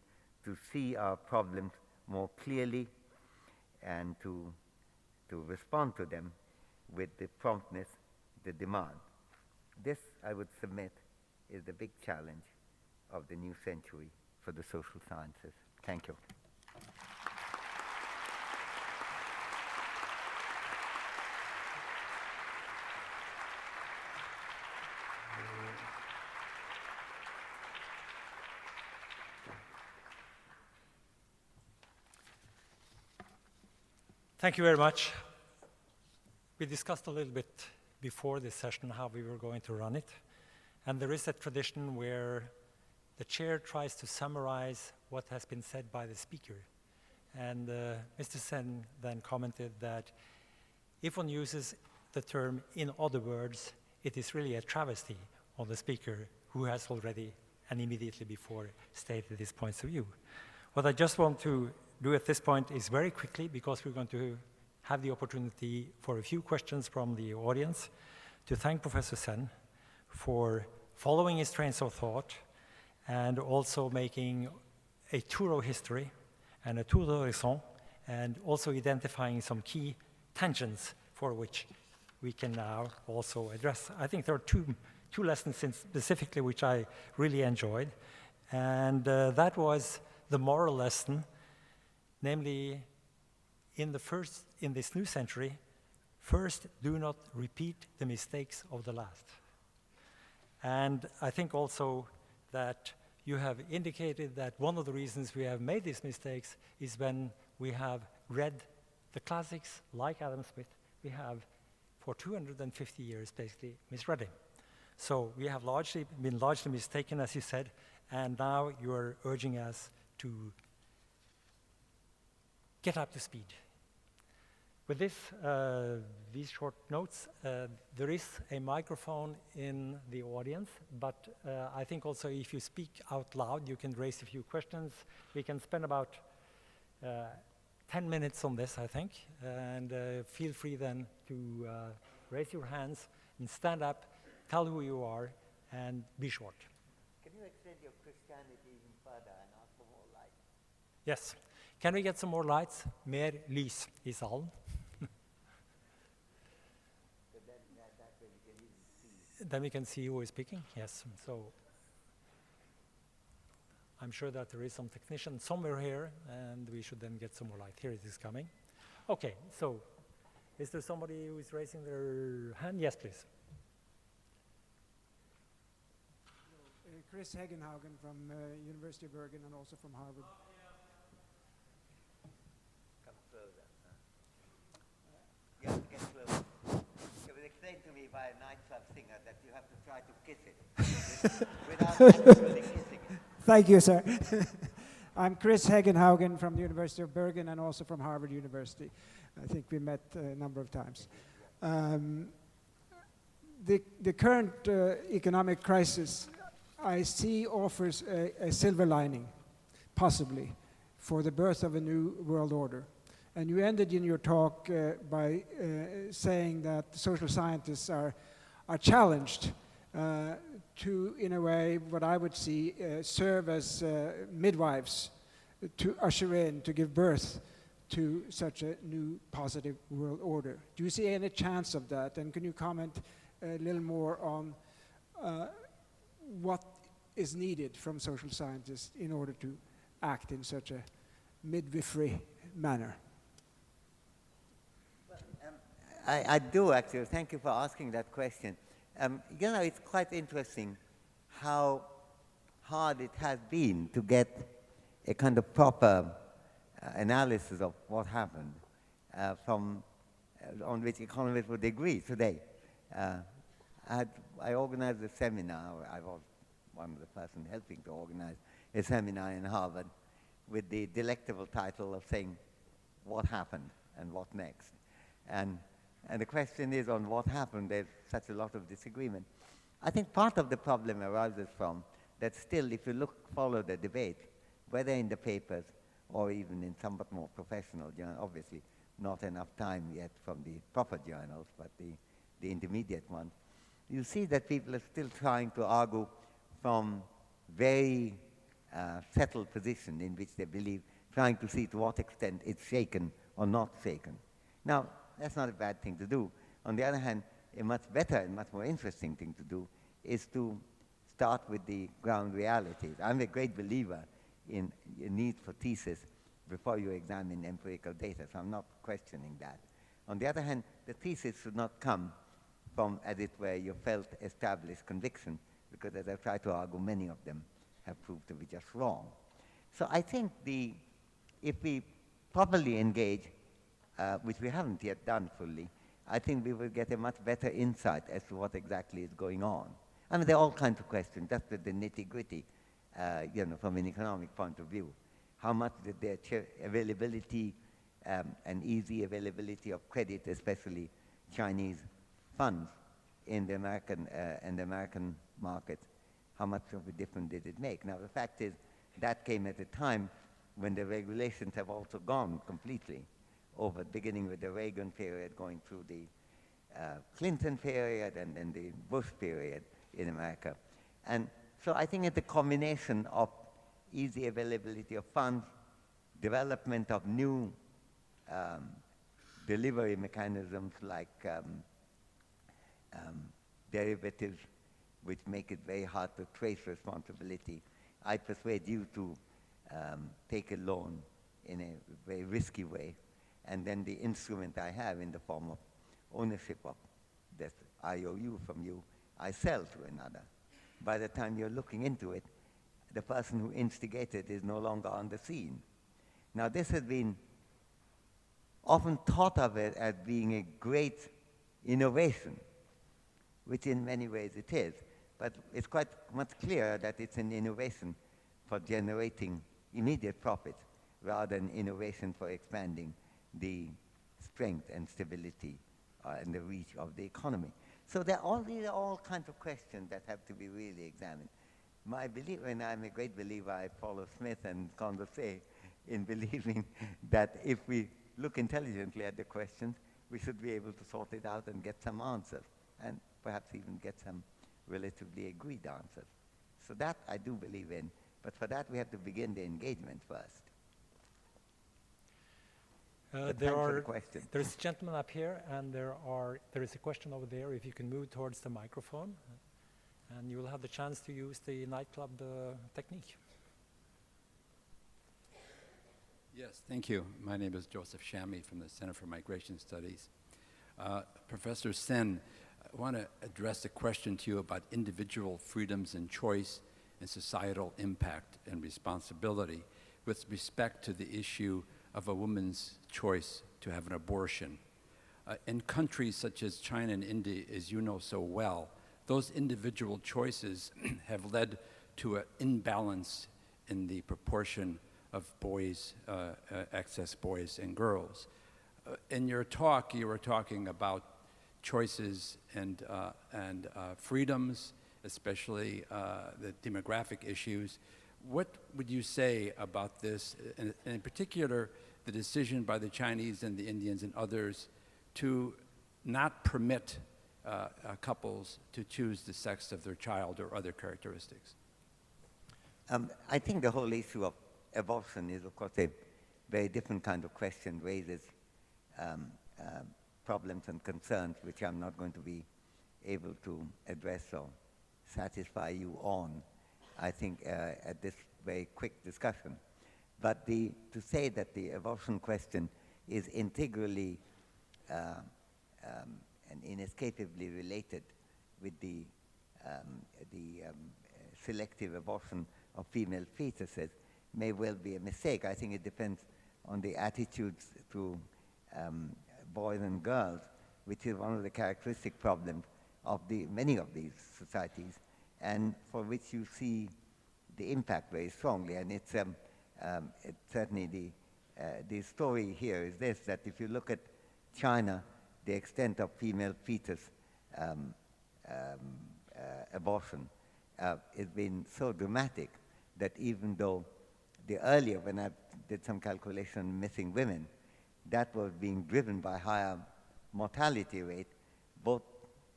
to see our problems more clearly and to respond to them with the promptness they demand. This, I would submit, is the big challenge of the new century for the social sciences. Thank you. Thank you very much. We discussed a little bit before this session how we were going to run it. And there is a tradition where the chair tries to summarize what has been said by the speaker. And Mr. Sen then commented that if one uses the term in other words, it is really a travesty on the speaker who has already and immediately before stated his points of view. What I just want to do at this point is very quickly, because we're going to have the opportunity for a few questions from the audience, to thank Professor Sen for following his trains of thought and also making a tour of history and a tour d'horizon, and also identifying some key tangents for which we can now also address. I think there are two lessons specifically which I really enjoyed, and that was the moral lesson, namely, in this new century, first, do not repeat the mistakes of the last. And I think also that you have indicated that one of the reasons we have made these mistakes is when we have read the classics, like Adam Smith, we have for 250 years basically misread him. So we have been largely mistaken, as you said, and now you are urging us to get up to speed. With these short notes, there is a microphone in the audience, but I think also if you speak out loud, you can raise a few questions. We can spend about 10 minutes on this, I think, and feel free then to raise your hands and stand up, tell who you are, and be short. Can you extend your Christianity even further and ask for more light? Yes. Can we get some more lights? Mer lys I salen. Then we can see who is speaking. Yes. So I'm sure that there is some technician somewhere here, and we should then get some more light. Here it is coming. Okay. So is there somebody who is raising their hand? Yes, please. Chris Hagenhaugen from University of Bergen and also from Harvard. Come closer. Yeah, get closer. It was explained to me by a nightclub singer that you have to try to kiss it without actually kissing it. Thank you, sir. I'm Chris Hagenhaugen from the University of Bergen and also from Harvard University. I think we met a number of times. The current economic crisis, I see, offers a silver lining, possibly, for the birth of a new world order. And you ended in your talk by saying that social scientists are challenged to, in a way, what I would see, serve as midwives to usher in, to give birth to such a new positive world order. Do you see any chance of that? And can you comment a little more on what is needed from social scientists in order to act in such a midwifery manner? I do actually. Thank you for asking that question. You know, it's quite interesting how hard it has been to get a kind of proper analysis of what happened on which economists would agree today. I organized a seminar. I was one of the persons helping to organize a seminar in Harvard with the delectable title of saying, what happened and what next? And the question is, on what happened, there's such a lot of disagreement. I think part of the problem arises from that still, if you follow the debate, whether in the papers or even in somewhat more professional journals, obviously not enough time yet from the proper journals, but the intermediate ones, you see that people are still trying to argue from very settled position in which they believe, trying to see to what extent it's shaken or not shaken. Now, that's not a bad thing to do. On the other hand, a much better and much more interesting thing to do is to start with the ground realities. I'm a great believer in a need for thesis before you examine empirical data, so I'm not questioning that. On the other hand, the thesis should not come from, as it were, your felt established conviction, because as I've tried to argue, many of them have proved to be just wrong. So I think if we properly engage, which we haven't yet done fully, I think we will get a much better insight as to what exactly is going on. I mean, there are all kinds of questions, just the nitty-gritty, from an economic point of view. How much did their availability and easy availability of credit, especially Chinese funds in the American market, how much of a difference did it make? Now, the fact is that came at a time when the regulations have also gone completely over, beginning with the Reagan period, going through the Clinton period, and then the Bush period in America. And so I think it's a combination of easy availability of funds, development of new delivery mechanisms like derivatives, which make it very hard to trace responsibility. I persuade you to take a loan in a very risky way, and then the instrument I have in the form of ownership of this IOU from you, I sell to another. By the time you're looking into it, the person who instigated is no longer on the scene. Now, this has been often thought of it as being a great innovation, which in many ways it is. But it's quite much clearer that it's an innovation for generating immediate profit rather than innovation for expanding the strength and stability and the reach of the economy. So these are all kinds of questions that have to be really examined. My belief, and I'm a great believer, I follow Smith and Condorcet in believing that if we look intelligently at the questions, we should be able to sort it out and get some answers, and perhaps even get some relatively agreed answers. So that I do believe in, but for that we have to begin the engagement first. There's a gentleman up here, and there is a question over there. If you can move towards the microphone, and you will have the chance to use the nightclub technique. Yes, thank you. My name is Joseph Shami from the Center for Migration Studies. Professor Sen, I want to address a question to you about individual freedoms and choice and societal impact and responsibility with respect to the issue of a woman's choice to have an abortion. In countries such as China and India, as you know so well, those individual choices have led to an imbalance in the proportion of boys, excess boys and girls. In your talk, you were talking about choices and freedoms, especially the demographic issues. What would you say about this, and in particular, the decision by the Chinese and the Indians and others to not permit couples to choose the sex of their child or other characteristics? I think the whole issue of abortion is, of course, a very different kind of question, raises problems and concerns which I'm not going to be able to address or satisfy you on, I think, at this very quick discussion. But to say that the abortion question is integrally and inescapably related with the selective abortion of female fetuses may well be a mistake. I think it depends on the attitudes to boys and girls, which is one of the characteristic problems of many of these societies, and for which you see the impact very strongly. And it's certainly the story here is this, that if you look at China, the extent of female fetus abortion has been so dramatic that even though earlier, when I did some calculation on missing women, that was being driven by higher mortality rate, both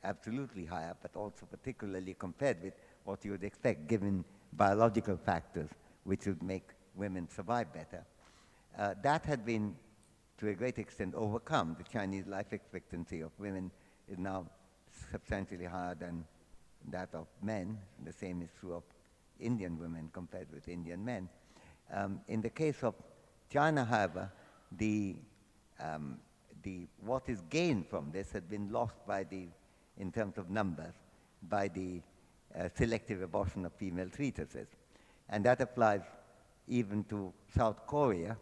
absolutely higher, but also particularly compared with what you would expect given biological factors which would make women survive better. That had been, to a great extent, overcome. The Chinese life expectancy of women is now substantially higher than that of men. The same is true of Indian women compared with Indian men. In the case of China, however, what is gained from this has been lost in terms of numbers, by the selective abortion of female fetuses. And that applies even to South Korea.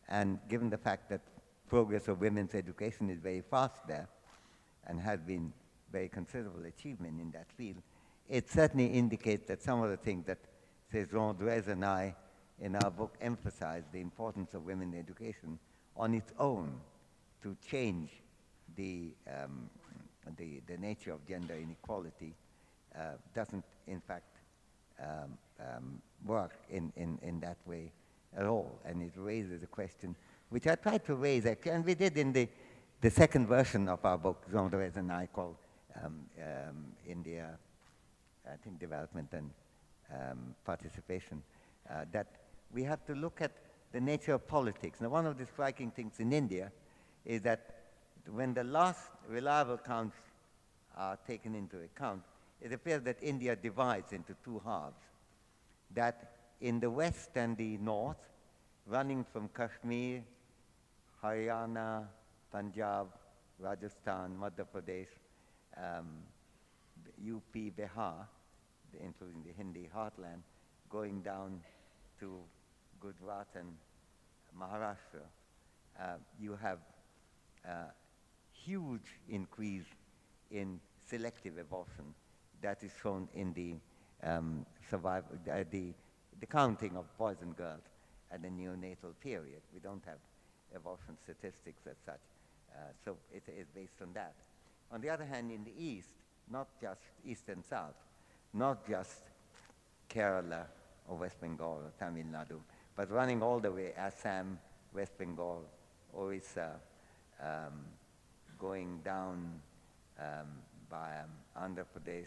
And given the fact that progress of women's education is very fast there and has been very considerable achievement in that field, it certainly indicates that some of the things that Jean Drèze and I in our book emphasize, the importance of women's education on its own to change the nature of gender inequality, doesn't in fact work in that way at all. And it raises a question which I tried to raise, actually, and we did in the second version of our book, Jean Drèze and I, called India, I think, Development and Participation, that we have to look at the nature of politics. Now, one of the striking things in India is that when the last reliable counts are taken into account, it appears that India divides into two halves. That in the west and the north, running from Kashmir, Haryana, Punjab, Rajasthan, Madhya Pradesh, UP, Bihar, including the Hindi heartland, going down to Gujarat and Maharashtra, you have huge increase in selective abortion that is shown in the the counting of boys and girls at the neonatal period. We don't have abortion statistics as such, so it is based on that. On the other hand, in the east, not just east and south, not just Kerala or West Bengal or Tamil Nadu, but running all the way Assam, West Bengal, Orissa, going down by Andhra Pradesh,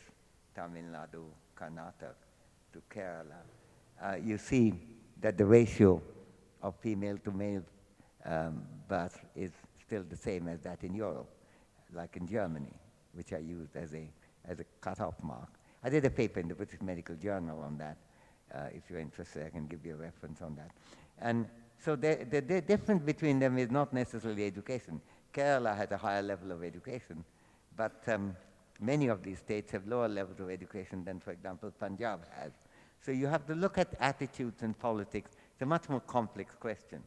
Tamil Nadu, Karnataka to Kerala, you see that the ratio of female to male birth is still the same as that in Europe, like in Germany, which I used as a cutoff mark. I did a paper in the British Medical Journal on that. If you're interested, I can give you a reference on that. And so the difference between them is not necessarily education. Kerala has a higher level of education, but many of these states have lower levels of education than, for example, Punjab has. So you have to look at attitudes and politics. It's a much more complex question.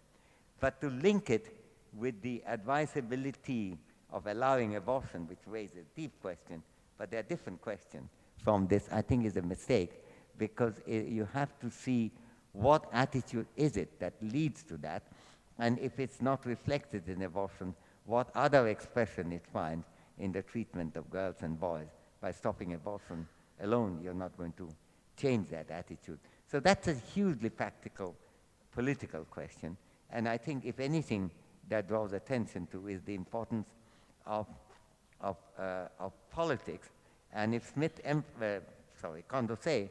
But to link it with the advisability of allowing abortion, which raises a deep question, but they're different questions from this, I think is a mistake, because you have to see what attitude is it that leads to that, and if it's not reflected in abortion, what other expression it finds in the treatment of girls and boys. By stopping abortion alone, you're not going to change that attitude. So that's a hugely practical, political question, and I think if anything that draws attention to is the importance of politics. And if Condorcet,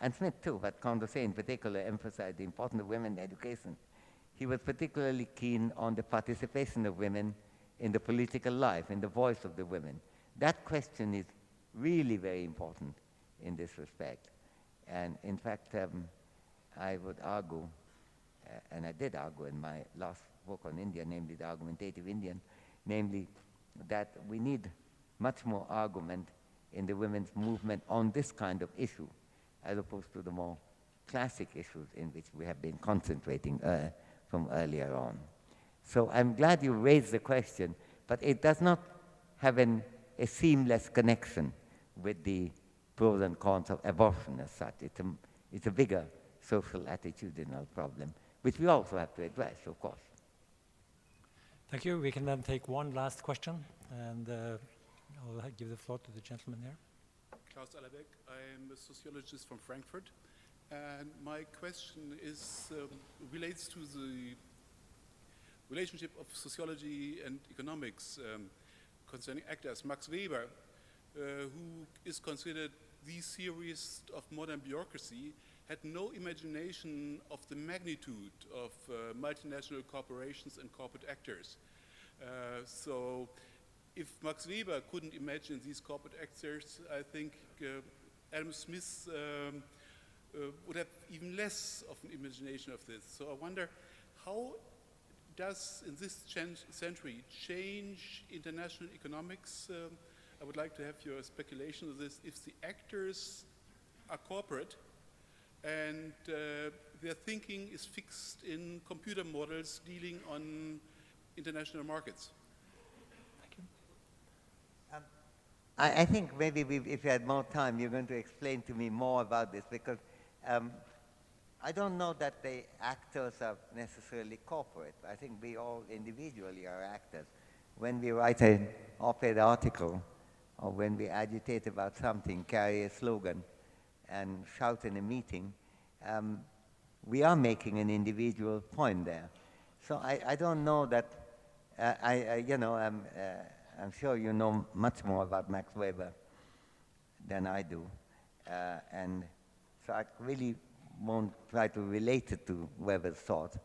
and Smith too, but Condorcet in particular emphasized the importance of women's education, he was particularly keen on the participation of women in the political life, in the voice of the women. That question is really very important in this respect. And in fact, I would argue and I did argue in my last book on India, namely The Argumentative Indian, namely that we need much more argument in the women's movement on this kind of issue, as opposed to the more classic issues in which we have been concentrating from earlier on. So I'm glad you raised the question, but it does not have a seamless connection with the pros and cons of abortion as such. It's a bigger social attitudinal problem, which we also have to address, of course. Thank you. We can then take one last question, and I'll give the floor to the gentleman there. Klaus Allerbeck. I'm a sociologist from Frankfurt, and my question relates to the relationship of sociology and economics concerning actors. Max Weber, who is considered the theorist of modern bureaucracy, had no imagination of the magnitude of multinational corporations and corporate actors. So if Max Weber couldn't imagine these corporate actors, I think Adam Smith would have even less of an imagination of this. So I wonder, how does, in this century, change international economics? I would like to have your speculation of this. If the actors are corporate and their thinking is fixed in computer models dealing on international markets. Thank you. I think maybe if you had more time, you're going to explain to me more about this, because I don't know that the actors are necessarily corporate. I think we all individually are actors. When we write an op-ed article, or when we agitate about something, carry a slogan, and shout in a meeting, we are making an individual point there. So I don't know that, I'm sure you know much more about Max Weber than I do. And so I really won't try to relate it to Weber's thought.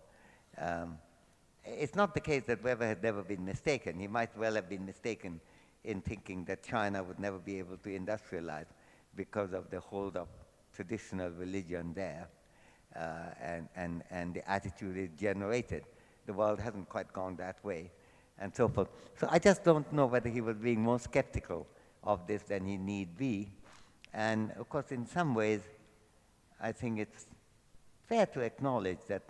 It's not the case that Weber had never been mistaken. He might well have been mistaken in thinking that China would never be able to industrialize because of the hold of traditional religion there and the attitude it generated. The world hasn't quite gone that way, and so forth. So I just don't know whether he was being more skeptical of this than he need be. And of course, in some ways, I think it's fair to acknowledge that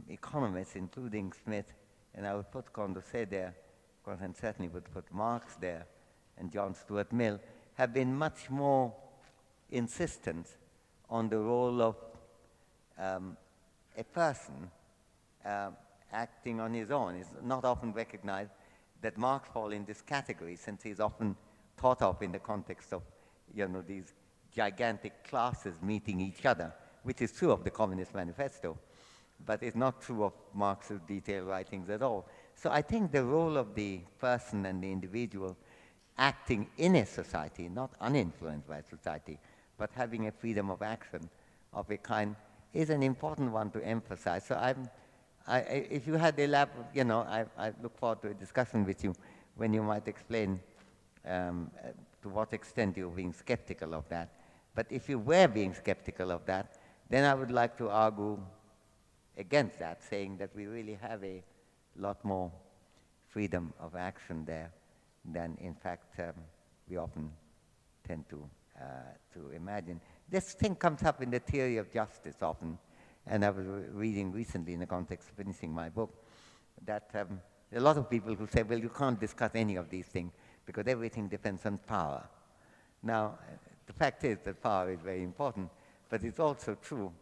economists, including Smith, and I would put Condorcet there, of course, and certainly would put Marx there, and John Stuart Mill, have been much more insistent on the role of a person acting on his own. It's not often recognized that Marx falls in this category, since he's often thought of in the context of, these gigantic classes meeting each other, which is true of the Communist Manifesto, but it's not true of Marx's detailed writings at all. So I think the role of the person and the individual acting in a society, not uninfluenced by society, but having a freedom of action of a kind, is an important one to emphasize. So if you had elaborate, I look forward to a discussion with you when you might explain to what extent you're being skeptical of that. But if you were being skeptical of that, then I would like to argue against that, saying that we really have a lot more freedom of action there than, in fact, we often tend to imagine. This thing comes up in the theory of justice often, and I was reading recently in the context of finishing my book that there are a lot of people who say, well, you can't discuss any of these things because everything depends on power. Now, the fact is that power is very important, but it's also true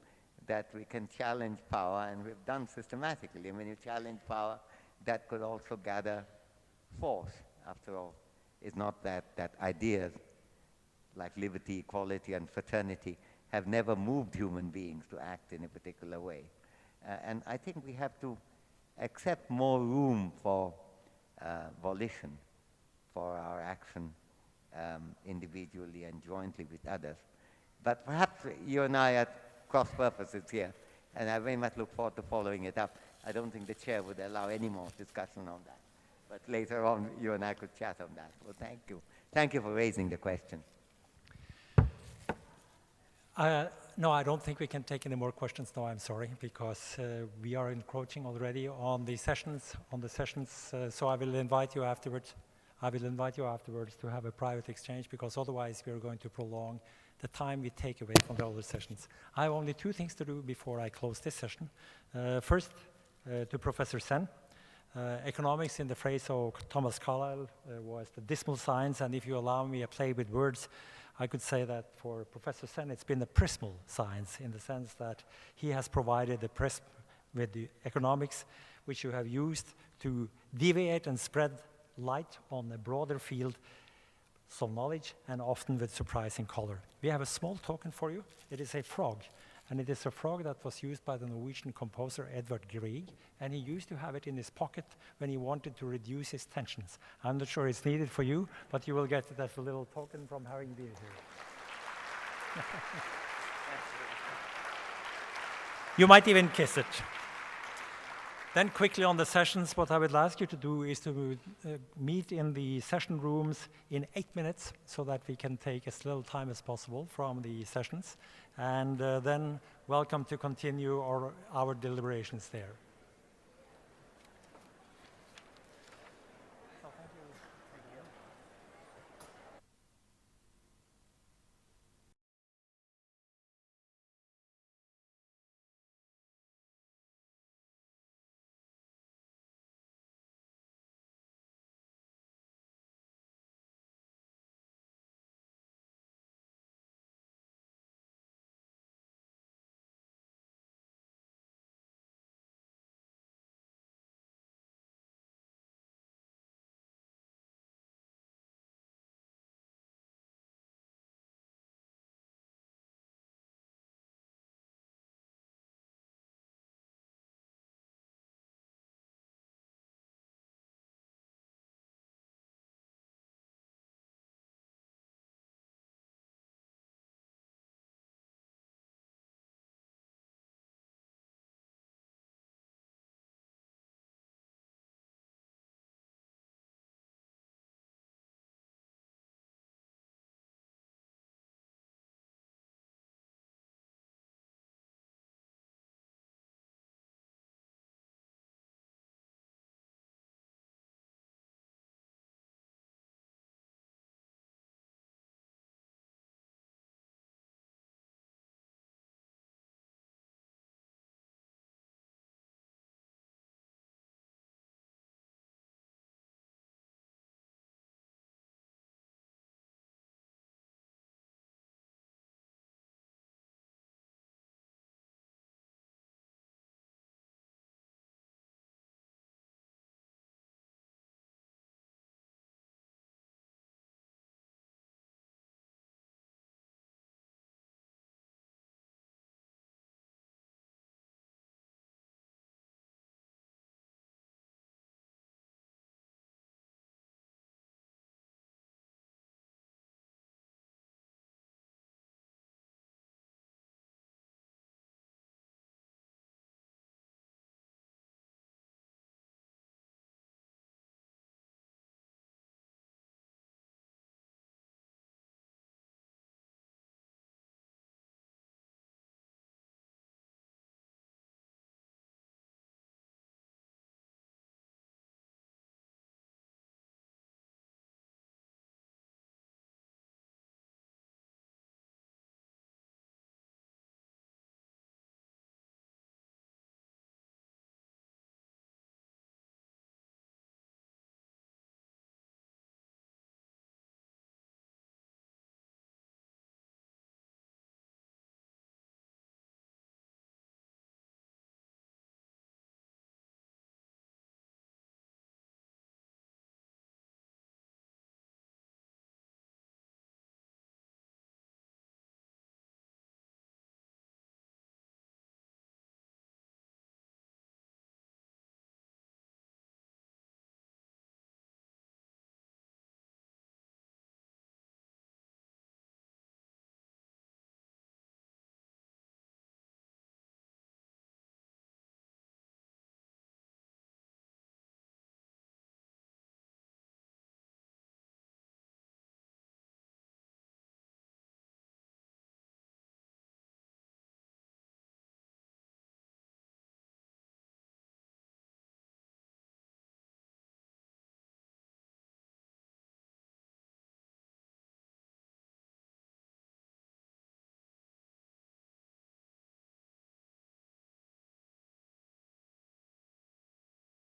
that we can challenge power, and we've done systematically. And when you challenge power, that could also gather force. After all, it's not that ideas like liberty, equality, and fraternity have never moved human beings to act in a particular way. And I think we have to accept more room for volition, for our action individually and jointly with others. But perhaps you and I are cross purposes here, and I very much look forward to following it up. I don't think the chair would allow any more discussion on that. But later on, you and I could chat on that. Well, thank you. Thank you for raising the question. No, I don't think we can take any more questions. No, I'm sorry, because we are encroaching already on the sessions. So I will invite you afterwards. To have a private exchange, because otherwise we are going to prolong the time we take away from the other sessions. I have only two things to do before I close this session. First, to Professor Sen. Economics, in the phrase of Thomas Carlyle, was the dismal science, and if you allow me a play with words, I could say that for Professor Sen, it's been a prismal science, in the sense that he has provided the prism with the economics, which you have used to deviate and spread light on a broader field of knowledge, and often with surprising color. We have a small token for you. It is a frog, and it is a frog that was used by the Norwegian composer Edvard Grieg, and he used to have it in his pocket when he wanted to reduce his tensions. I'm not sure it's needed for you, but you will get it as a little token from having been here. You might even kiss it. Then quickly on the sessions, what I would ask you to do is to meet in the session rooms in 8 minutes, so that we can take as little time as possible from the sessions, and then welcome to continue our deliberations there.